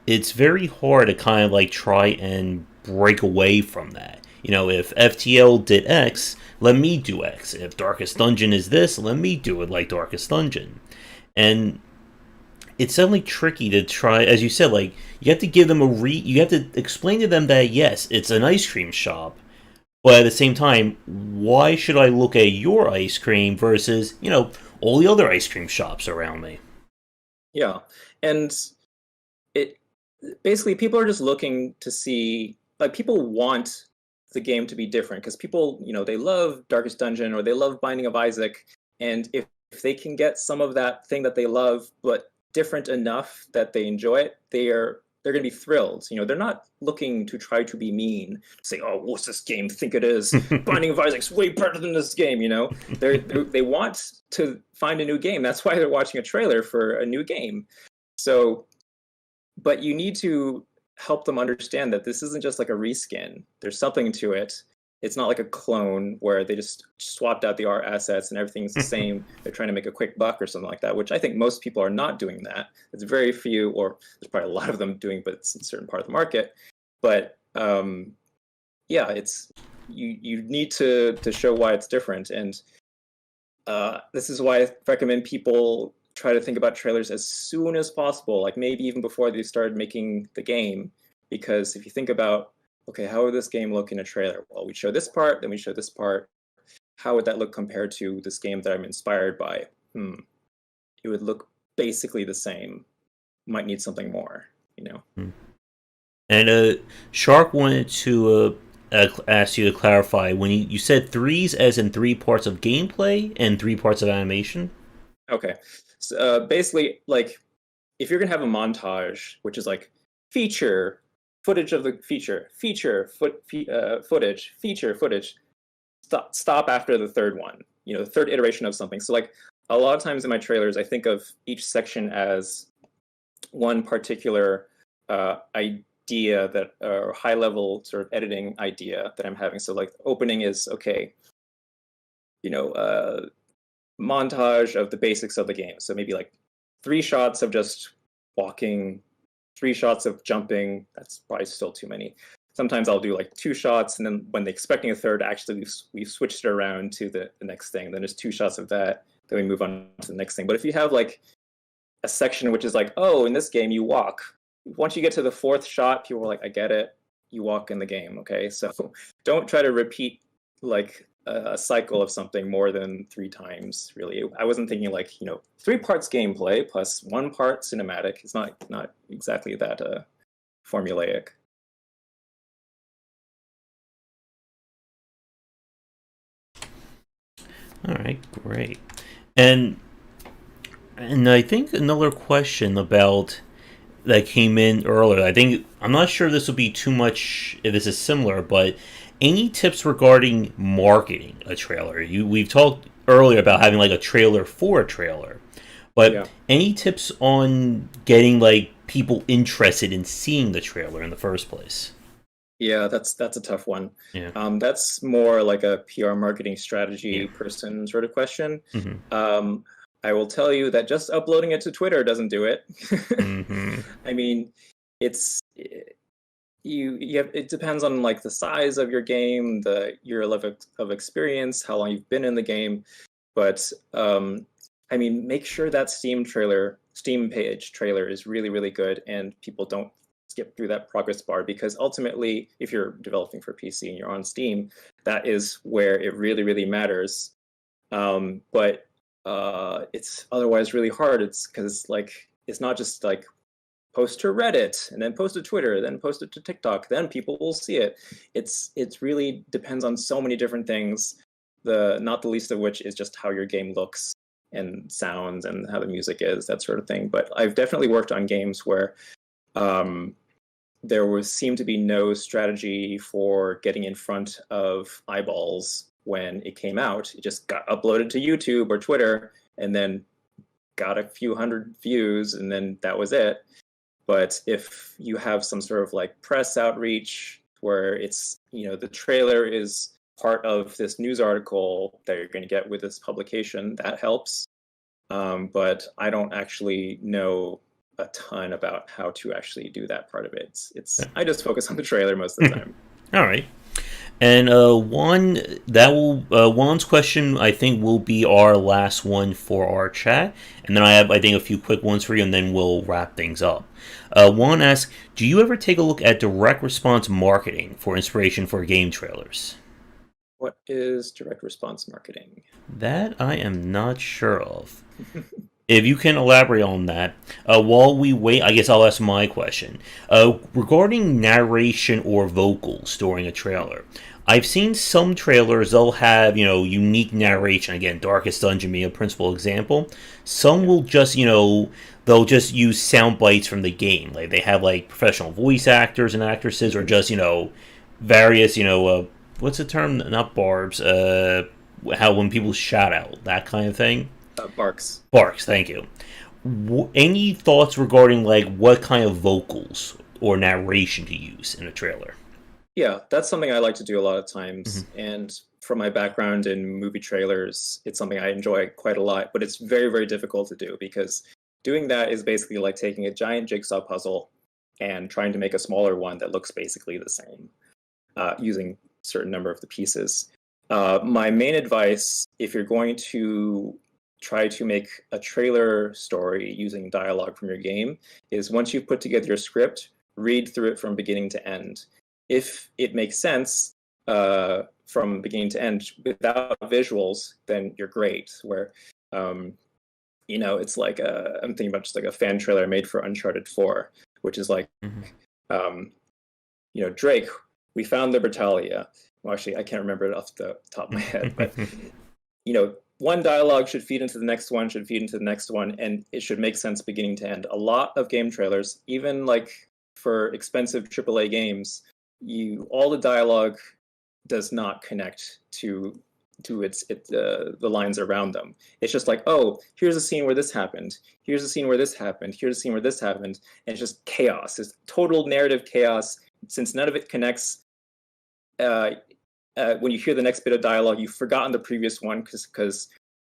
it's very hard to kind of like try and break away from that. If FTL did X, let me do X. If Darkest Dungeon is this, let me do it like Darkest Dungeon. And it's definitely tricky to try, as you said, like, you have to give them you have to explain to them that, yes, it's an ice cream shop, but at the same time, why should I look at your ice cream versus, all the other ice cream shops around me? Yeah, and it basically, people are just looking to see, like, people want the game to be different because people, they love Darkest Dungeon or they love Binding of Isaac, and if they can get some of that thing that they love but different enough that they enjoy it, they're going to be thrilled. They're not looking to try to be mean, say, oh, what's this game think it is? Binding of Isaac's way better than this game. They want to find a new game. That's why they're watching a trailer for a new game. So, but you need to help them understand that this isn't just like a reskin. There's something to it. it's not like a clone where they just swapped out the art assets and everything's the same. They're trying to make a quick buck or something like that, which I think most people are not doing that. It's very few, or there's probably a lot of them doing, but it's in a certain part of the market. But yeah, it's you need to show why it's different, and this is why I recommend people try to think about trailers as soon as possible, like maybe even before they started making the game, because if you think about, okay, how would this game look in a trailer? Well, we show this part, then we show this part. How would that look compared to this game that I'm inspired by? It would look basically the same. Might need something more, you know. And Shark wanted to ask you to clarify when you said threes, as in 3 parts of gameplay and 3 parts of animation. Okay, so basically, like, if you're gonna have a montage, which is like feature, footage of the feature, footage, feature, footage, stop after the third one. You know, the third iteration of something. So like a lot of times in my trailers, I think of each section as one particular idea that, or high level sort of editing idea that I'm having. So like opening is, okay, you know, montage of the basics of the game. So maybe like 3 shots of just walking, 3 shots of jumping. That's probably still too many. Sometimes I'll do like 2 shots, and then when they're expecting a third, actually we've switched it around to the next thing. Then there's 2 shots of that. Then we move on to the next thing. But if you have like a section which is like, oh, in this game you walk. Once you get to the 4th shot, people are like, I get it. You walk in the game, okay? So don't try to repeat like a cycle of something more than 3 times, really. I wasn't thinking like, you know, 3 parts gameplay plus 1 part cinematic. It's not exactly that formulaic. All right, great. And I think another question about that came in earlier. I'm not sure if this will be too much, if this is similar, but any tips regarding marketing a trailer? We've talked earlier about having like a trailer for a trailer, but Yeah. any tips on getting like people interested in seeing the trailer in the first place? Yeah, that's a tough one. Yeah, That's more like a PR marketing yeah. strategy person sort of question. Mm-hmm. I will tell you that just uploading it to Twitter doesn't do it. Mm-hmm. I mean, it's you have, it depends on like the size of your game, your level of experience, how long you've been in the game. But I mean, make sure that Steam page trailer is really, really good, and people don't skip through that progress bar, because ultimately, if you're developing for PC and you're on Steam, that is where it really, really matters. But it's otherwise really hard. It's because it's like, it's not just like post to Reddit and then post to Twitter, then post it to TikTok, then people will see it. It's really depends on so many different things. Not the least of which is just how your game looks and sounds and how the music is, that sort of thing. But I've definitely worked on games where there seemed to be no strategy for getting in front of eyeballs when it came out. It just got uploaded to YouTube or Twitter and then got a few hundred views, and then that was it. But if you have some sort of like press outreach where it's, you know, the trailer is part of this news article that you're going to get with this publication, that helps. But I don't actually know a ton about how to actually do that part of it. I just focus on the trailer most of the time. All right. And Juan's question I think will be our last one for our chat, and then I have a few quick ones for you, and then we'll wrap things up. Juan asks, do you ever take a look at direct response marketing for inspiration for game trailers? What is direct response marketing? That I am not sure of. If you can elaborate on that, while we wait, I guess I'll ask my question. Regarding narration or vocals during a trailer, I've seen some trailers, they'll have, unique narration. Again, Darkest Dungeon being a principal example. Some will just, they'll just use sound bites from the game. Like, they have, like, professional voice actors and actresses, or just, various, what's the term? Not barbs. How when people shout out, that kind of thing. Barks. Barks, thank you. Any thoughts regarding like what kind of vocals or narration to use in a trailer? Yeah, that's something I like to do a lot of times. Hmm. And from my background in movie trailers, it's something I enjoy quite a lot, but it's very, very difficult to do because doing that is basically like taking a giant jigsaw puzzle and trying to make a smaller one that looks basically the same, using a certain number of the pieces. My main advice, if you're going to try to make a trailer story using dialogue from your game, is once you've put together your script, read through it from beginning to end. If it makes sense from beginning to end without visuals, then you're great. Where it's like I'm thinking about just like a fan trailer I made for Uncharted 4, which is like, Hmm. um, Drake, we found Libertalia. Well, actually, I can't remember it off the top of my head, but one dialogue should feed into the next one, should feed into the next one, and it should make sense beginning to end. A lot of game trailers, even like for expensive AAA games, all the dialogue does not connect to the lines around them. It's just like, oh, here's a scene where this happened. Here's a scene where this happened. Here's a scene where this happened, and it's just chaos. It's total narrative chaos. Since none of it connects, uh, when you hear the next bit of dialogue, you've forgotten the previous one because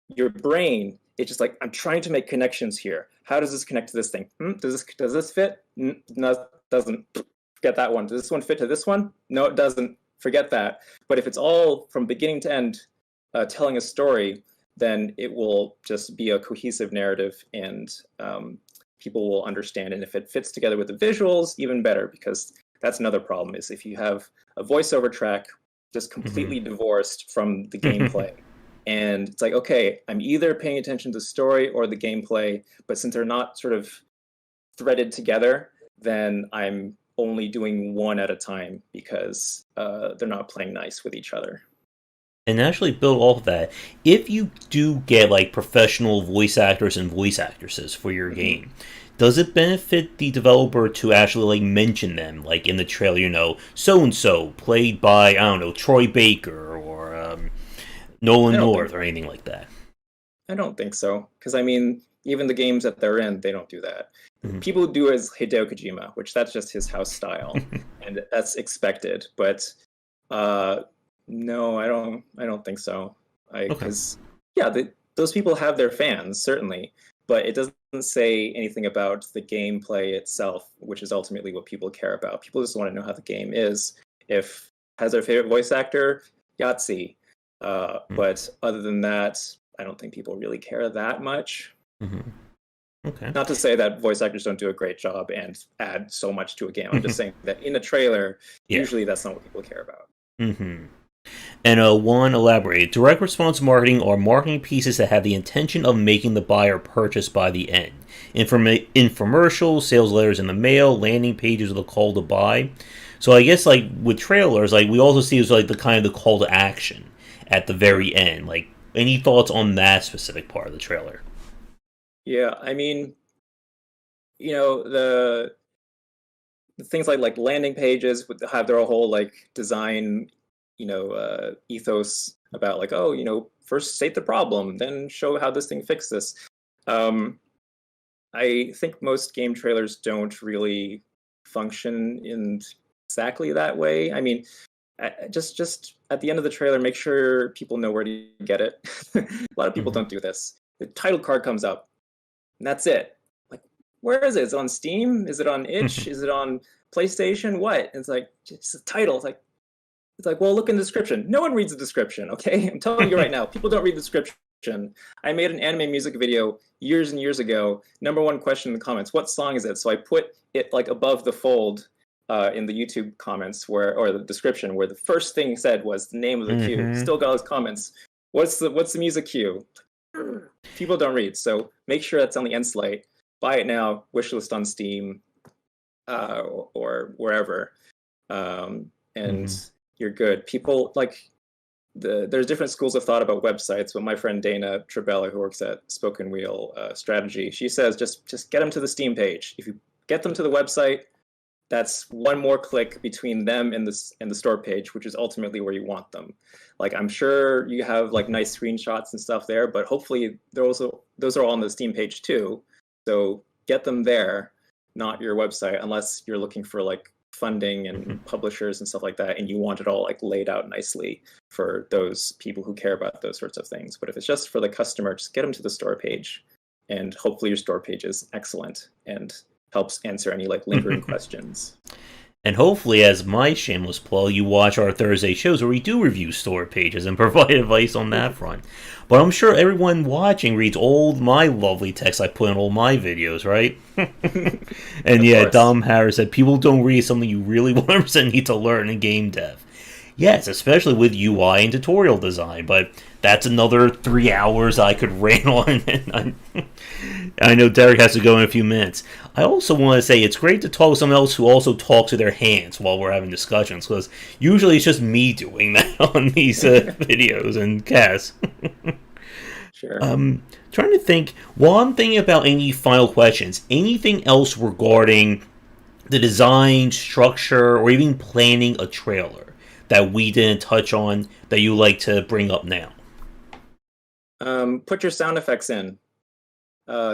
your brain, it's just like, I'm trying to make connections here. How does this connect to this thing? Does this fit? No, it doesn't. Forget that one. Does this one fit to this one? No, it doesn't. Forget that. But if it's all from beginning to end telling a story, then it will just be a cohesive narrative, and people will understand. And if it fits together with the visuals, even better, because that's another problem, is if you have a voiceover track just completely divorced from the gameplay. And it's like, okay, I'm either paying attention to the story or the gameplay, but since they're not sort of threaded together, then I'm only doing one at a time because they're not playing nice with each other. And actually build off of that, if you do get like professional voice actors and voice actresses for your Mm-hmm. game, does it benefit the developer to actually like mention them, like in the trailer, so and so played by, I don't know, Troy Baker or I Nolan don't think North or anything like that? I don't think so, because I mean, even the games that they're in, they don't do that. Mhm. People do as Hideo Kojima, which that's just his house style, and that's expected. But uh, no, I don't think so. I Okay. because yeah, those people have their fans certainly, but it doesn't say anything about the gameplay itself, which is ultimately what people care about. People just want to know how the game is. If has their favorite voice actor, Yahtzee. But other than that, I don't think people really care that much. Mm-hmm. Okay. Not to say that voice actors don't do a great job and add so much to a game. I'm just saying that in a trailer, Yeah. usually that's not what people care about. Mm-hmm. And one elaborate. Direct response marketing are marketing pieces that have the intention of making the buyer purchase by the end. Infomercials, sales letters in the mail, landing pages with a call to buy. So I guess like with trailers, like we also see is like the kind of the call to action at the Hmm. very end. Like any thoughts on that specific part of the trailer? Yeah, I mean, the things like landing pages would have their whole like design, ethos about like, oh, first state the problem, then show how this thing fixes this. Um, I think most game trailers don't really function in exactly that way. I mean, just at the end of the trailer, make sure people know where to get it. A lot of people Mm-hmm. don't do this. The title card comes up, and that's it. Like, where is it? Is it on Steam? Is it on Itch? Is it on PlayStation? What? And it's like it's the title. It's like, well, look in the description. No one reads the description, okay? I'm telling you right now, people don't read the description. I made an anime music video years and years ago. Number one question in the comments, what song is it? So I put it like above the fold in the YouTube comments or the description where the first thing said was the name of the cue. Mm-hmm. Still got those comments. What's the music cue? People don't read, so make sure that's on the end slate. Buy it now. Wishlist on Steam or wherever. And Mm-hmm. you're good. People like there's different schools of thought about websites, but my friend Dana Trabella, who works at Spoken Wheel Strategy, she says just get them to the Steam page. If you get them to the website, that's one more click between them and the store page, which is ultimately where you want them. Like I'm sure you have like nice screenshots and stuff there, but hopefully those are all on the Steam page too. So get them there, not your website, unless you're looking for like funding and publishers and stuff like that, and you want it all like laid out nicely for those people who care about those sorts of things. But if it's just for the customer, just get them to the store page, and hopefully your store page is excellent and helps answer any like lingering questions. And hopefully, as my shameless plug, you watch our Thursday shows where we do review store pages and provide advice on that front. But I'm sure everyone watching reads all my lovely text I put in all my videos, right? And yeah, Dom Harris said, people don't read something you really 100% need to learn in game dev. Yes, especially with UI and tutorial design, but that's another 3 hours I could rant on. And I know Derek has to go in a few minutes. I also want to say it's great to talk to someone else who also talks with their hands while we're having discussions, because usually it's just me doing that on these videos and casts. Sure. Trying to think, while I'm thinking about any final questions, anything else regarding the design, structure, or even planning a trailer that we didn't touch on that you like to bring up now? Put your sound effects in.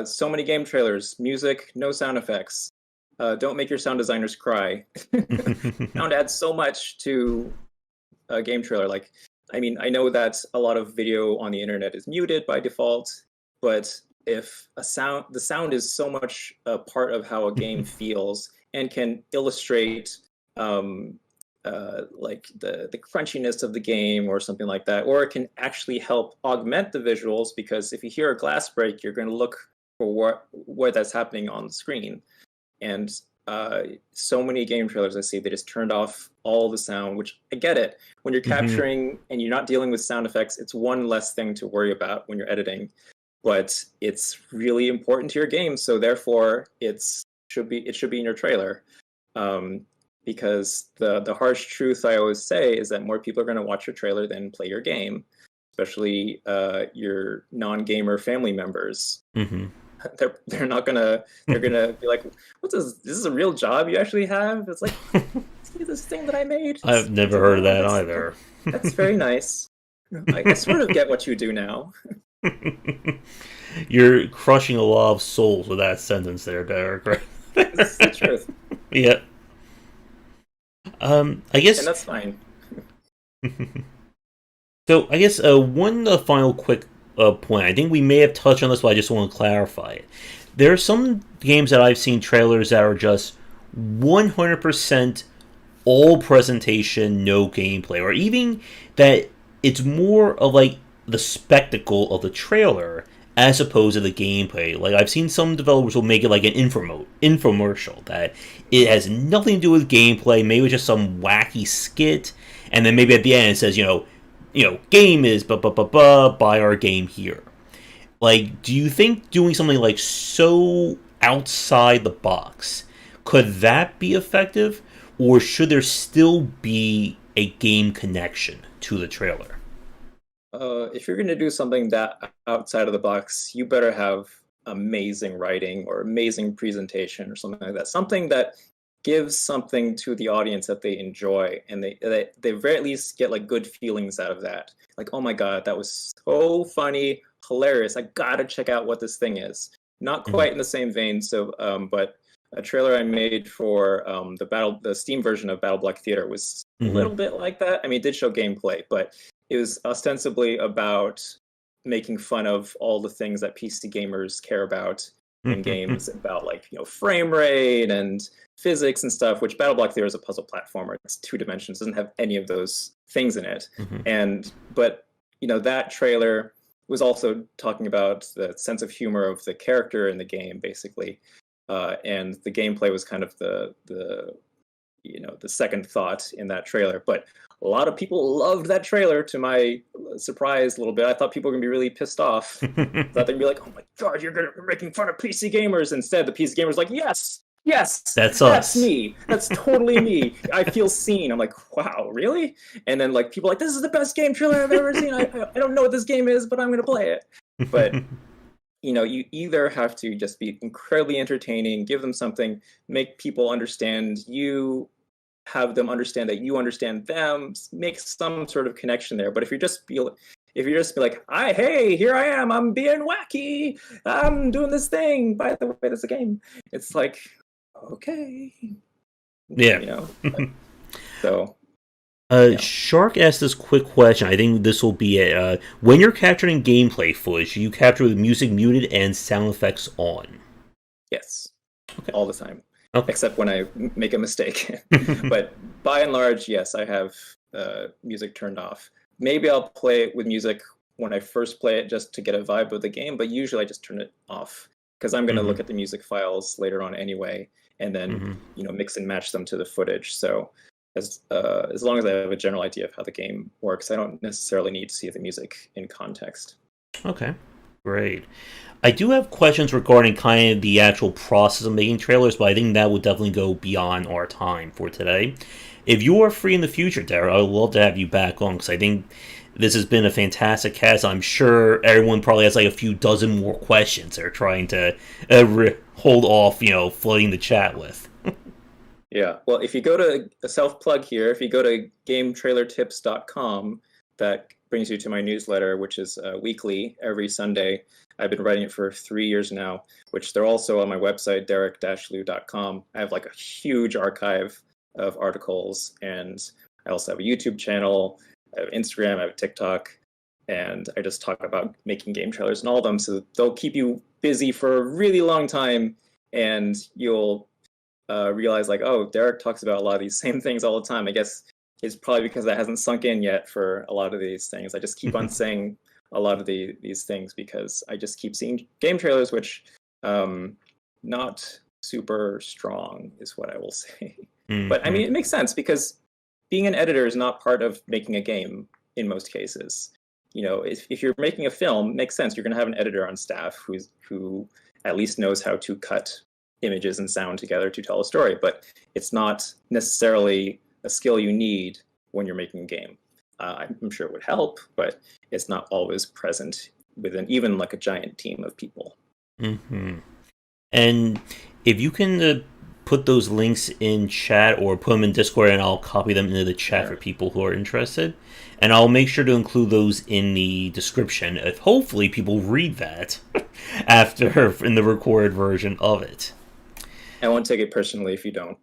So many game trailers, music, no sound effects. Don't make your sound designers cry. Sound adds so much to a game trailer. Like, I mean, I know that a lot of video on the internet is muted by default, but if the sound is so much a part of how a game feels and can illustrate like the crunchiness of the game or something like that, or it can actually help augment the visuals, because if you hear a glass break, you're going to look for what that's happening on the screen. And so many game trailers I see, they just turned off all the sound, which I get it. When you're capturing and you're not dealing with sound effects, it's one less thing to worry about when you're editing, but it's really important to your game, so therefore it should be in your trailer. Because the harsh truth I always say is that more people are going to watch your trailer than play your game, especially your non-gamer family members. They're not gonna, they're gonna be like, "What's this? This is a real job you actually have?" It's like, see this thing that I made? I've never heard of that either. That's very nice. I sort of get what you do now. You're crushing a lot of souls with that sentence there, Derek. Right? It's the truth. Yeah. I guess, and that's fine. So I guess one final quick point. I think we may have touched on this, but I just want to clarify it. There are some games that I've seen trailers that are just 100% all presentation, no gameplay, or even that it's more of like the spectacle of the trailer as opposed to the gameplay. Like, I've seen some developers will make it like an infomercial that it has nothing to do with gameplay, maybe just some wacky skit, and then maybe at the end it says, game is buy our game here. Like, do you think doing something like so outside the box, could that be effective, or should there still be a game connection to the trailer? If you're going to do something that outside of the box, you better have amazing writing or amazing presentation or something like that. Something that gives something to the audience that they enjoy, and they very at least get like good feelings out of that. Like, oh my god, that was so funny, hilarious. I gotta check out what this thing is. Not quite in the same vein. So, but a trailer I made for the Steam version of Battle Block Theater was a little bit like that. I mean, it did show gameplay, but it was ostensibly about making fun of all the things that PC gamers care about in games, about like, frame rate and physics and stuff, which Battle Block Theater is a puzzle platformer. It's 2 dimensions, doesn't have any of those things in it. But that trailer was also talking about the sense of humor of the character in the game, basically. And the gameplay was kind of the second thought in that trailer. But a lot of people loved that trailer, to my surprise a little bit. I thought people were going to be really pissed off. I thought they'd be like, oh my god, you're making fun of PC gamers. Instead, the PC gamers like, yes, that's us. Me. That's totally me. I feel seen. I'm like, wow, really? And then like people are like, this is the best game trailer I've ever seen. I don't know what this game is, but I'm going to play it. But you either have to just be incredibly entertaining, give them something, make people understand you, have them understand that you understand them, make some sort of connection there. But if you just be like, hey, here I am, I'm being wacky, I'm doing this thing, by the way, that's a game. It's like, okay. Yeah. you know. So yeah. Shark asked this quick question. I think this will be it. When you're capturing gameplay footage, you capture with music muted and sound effects on. Yes. Okay. All the time. Okay. Except when I make a mistake. But by and large, yes, I have music turned off. Maybe I'll play it with music when I first play it just to get a vibe of the game, but usually I just turn it off because I'm going to look at the music files later on anyway, and then mix and match them to the footage. So as long as I have a general idea of how the game works, I don't necessarily need to see the music in context. Okay, great. I do have questions regarding kind of the actual process of making trailers, but I think that would definitely go beyond our time for today. If you are free in the future, Derek, I would love to have you back on because I think this has been a fantastic cast. I'm sure everyone probably has like a few dozen more questions they're trying to hold off, flooding the chat with. Yeah, well, if you go to a self-plug here, if you go to gametrailertips.com, that brings you to my newsletter, which is weekly, every Sunday. I've been writing it for 3 years now, which they're also on my website, derek-lieu.com. I have like a huge archive of articles, and I also have a YouTube channel, I have Instagram, I have TikTok, and I just talk about making game trailers and all of them, so they'll keep you busy for a really long time, and you'll realize like, oh, Derek talks about a lot of these same things all the time. I guess it's probably because that hasn't sunk in yet for a lot of these things. I just keep on saying a lot of these things because I just keep seeing game trailers, which not super strong is what I will say. But I mean, it makes sense because being an editor is not part of making a game in most cases. If you're making a film, it makes sense. You're going to have an editor on staff who at least knows how to cut images and sound together to tell a story, but it's not necessarily a skill you need when you're making a game. I'm sure it would help, but it's not always present within even like a giant team of people. And if you can put those links in chat or put them in Discord, and I'll copy them into the chat for people who are interested, and I'll make sure to include those in the description if hopefully people read that after in the recorded version of it. I won't take it personally if you don't.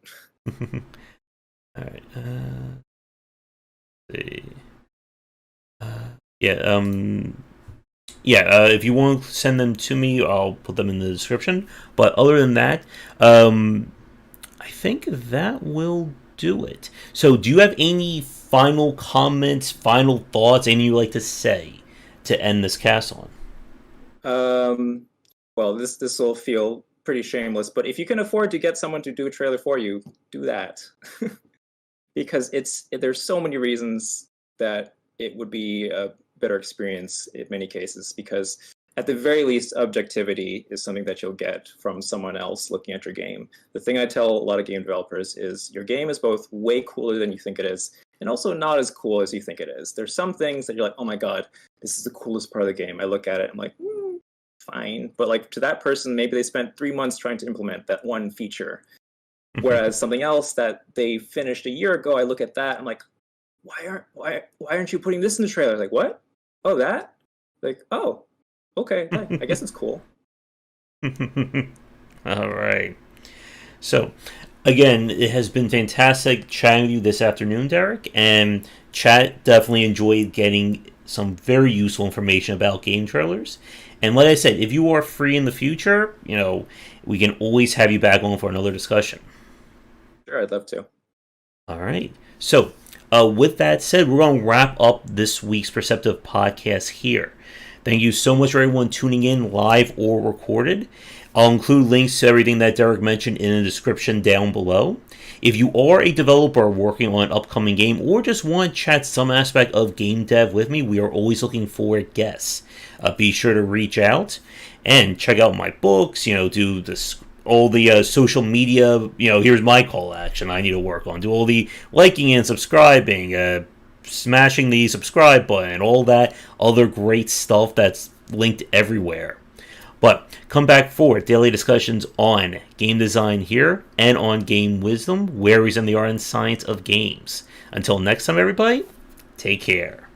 All right. If you want to send them to me, I'll put them in the description. But other than that, I think that will do it. So, do you have any final comments, final thoughts, anything you'd like to say to end this cast on? Well, this will feel pretty shameless, but if you can afford to get someone to do a trailer for you, do that. Because there's so many reasons that it would be a better experience in many cases, because at the very least, objectivity is something that you'll get from someone else looking at your game. The thing I tell a lot of game developers is your game is both way cooler than you think it is, and also not as cool as you think it is. There's some things that you're like, oh my god, this is the coolest part of the game. I look at it, I'm like, fine. But like to that person, maybe they spent 3 months trying to implement that one feature. Whereas something else that they finished a year ago, I look at that, I'm like, why aren't you putting this in the trailer? Like, what? Oh, that? Like, oh, okay, I guess it's cool. All right. So, again, it has been fantastic chatting with you this afternoon, Derek, and chat definitely enjoyed getting some very useful information about game trailers. And like I said, if you are free in the future, we can always have you back on for another discussion. Sure, I'd love to. All right. So, with that said, we're going to wrap up this week's Perceptive podcast here. Thank you so much for everyone tuning in live or recorded. I'll include links to everything that Derek mentioned in the description down below. If you are a developer working on an upcoming game or just want to chat some aspect of game dev with me, we are always looking for guests. Be sure to reach out and check out my books, do all the social media, here's my call to action I need to work on. Do all the liking and subscribing, smashing the subscribe button, all that other great stuff that's linked everywhere. But come back for daily discussions on game design here and on game wisdom, where we in the art and science of games. Until next time, everybody, take care.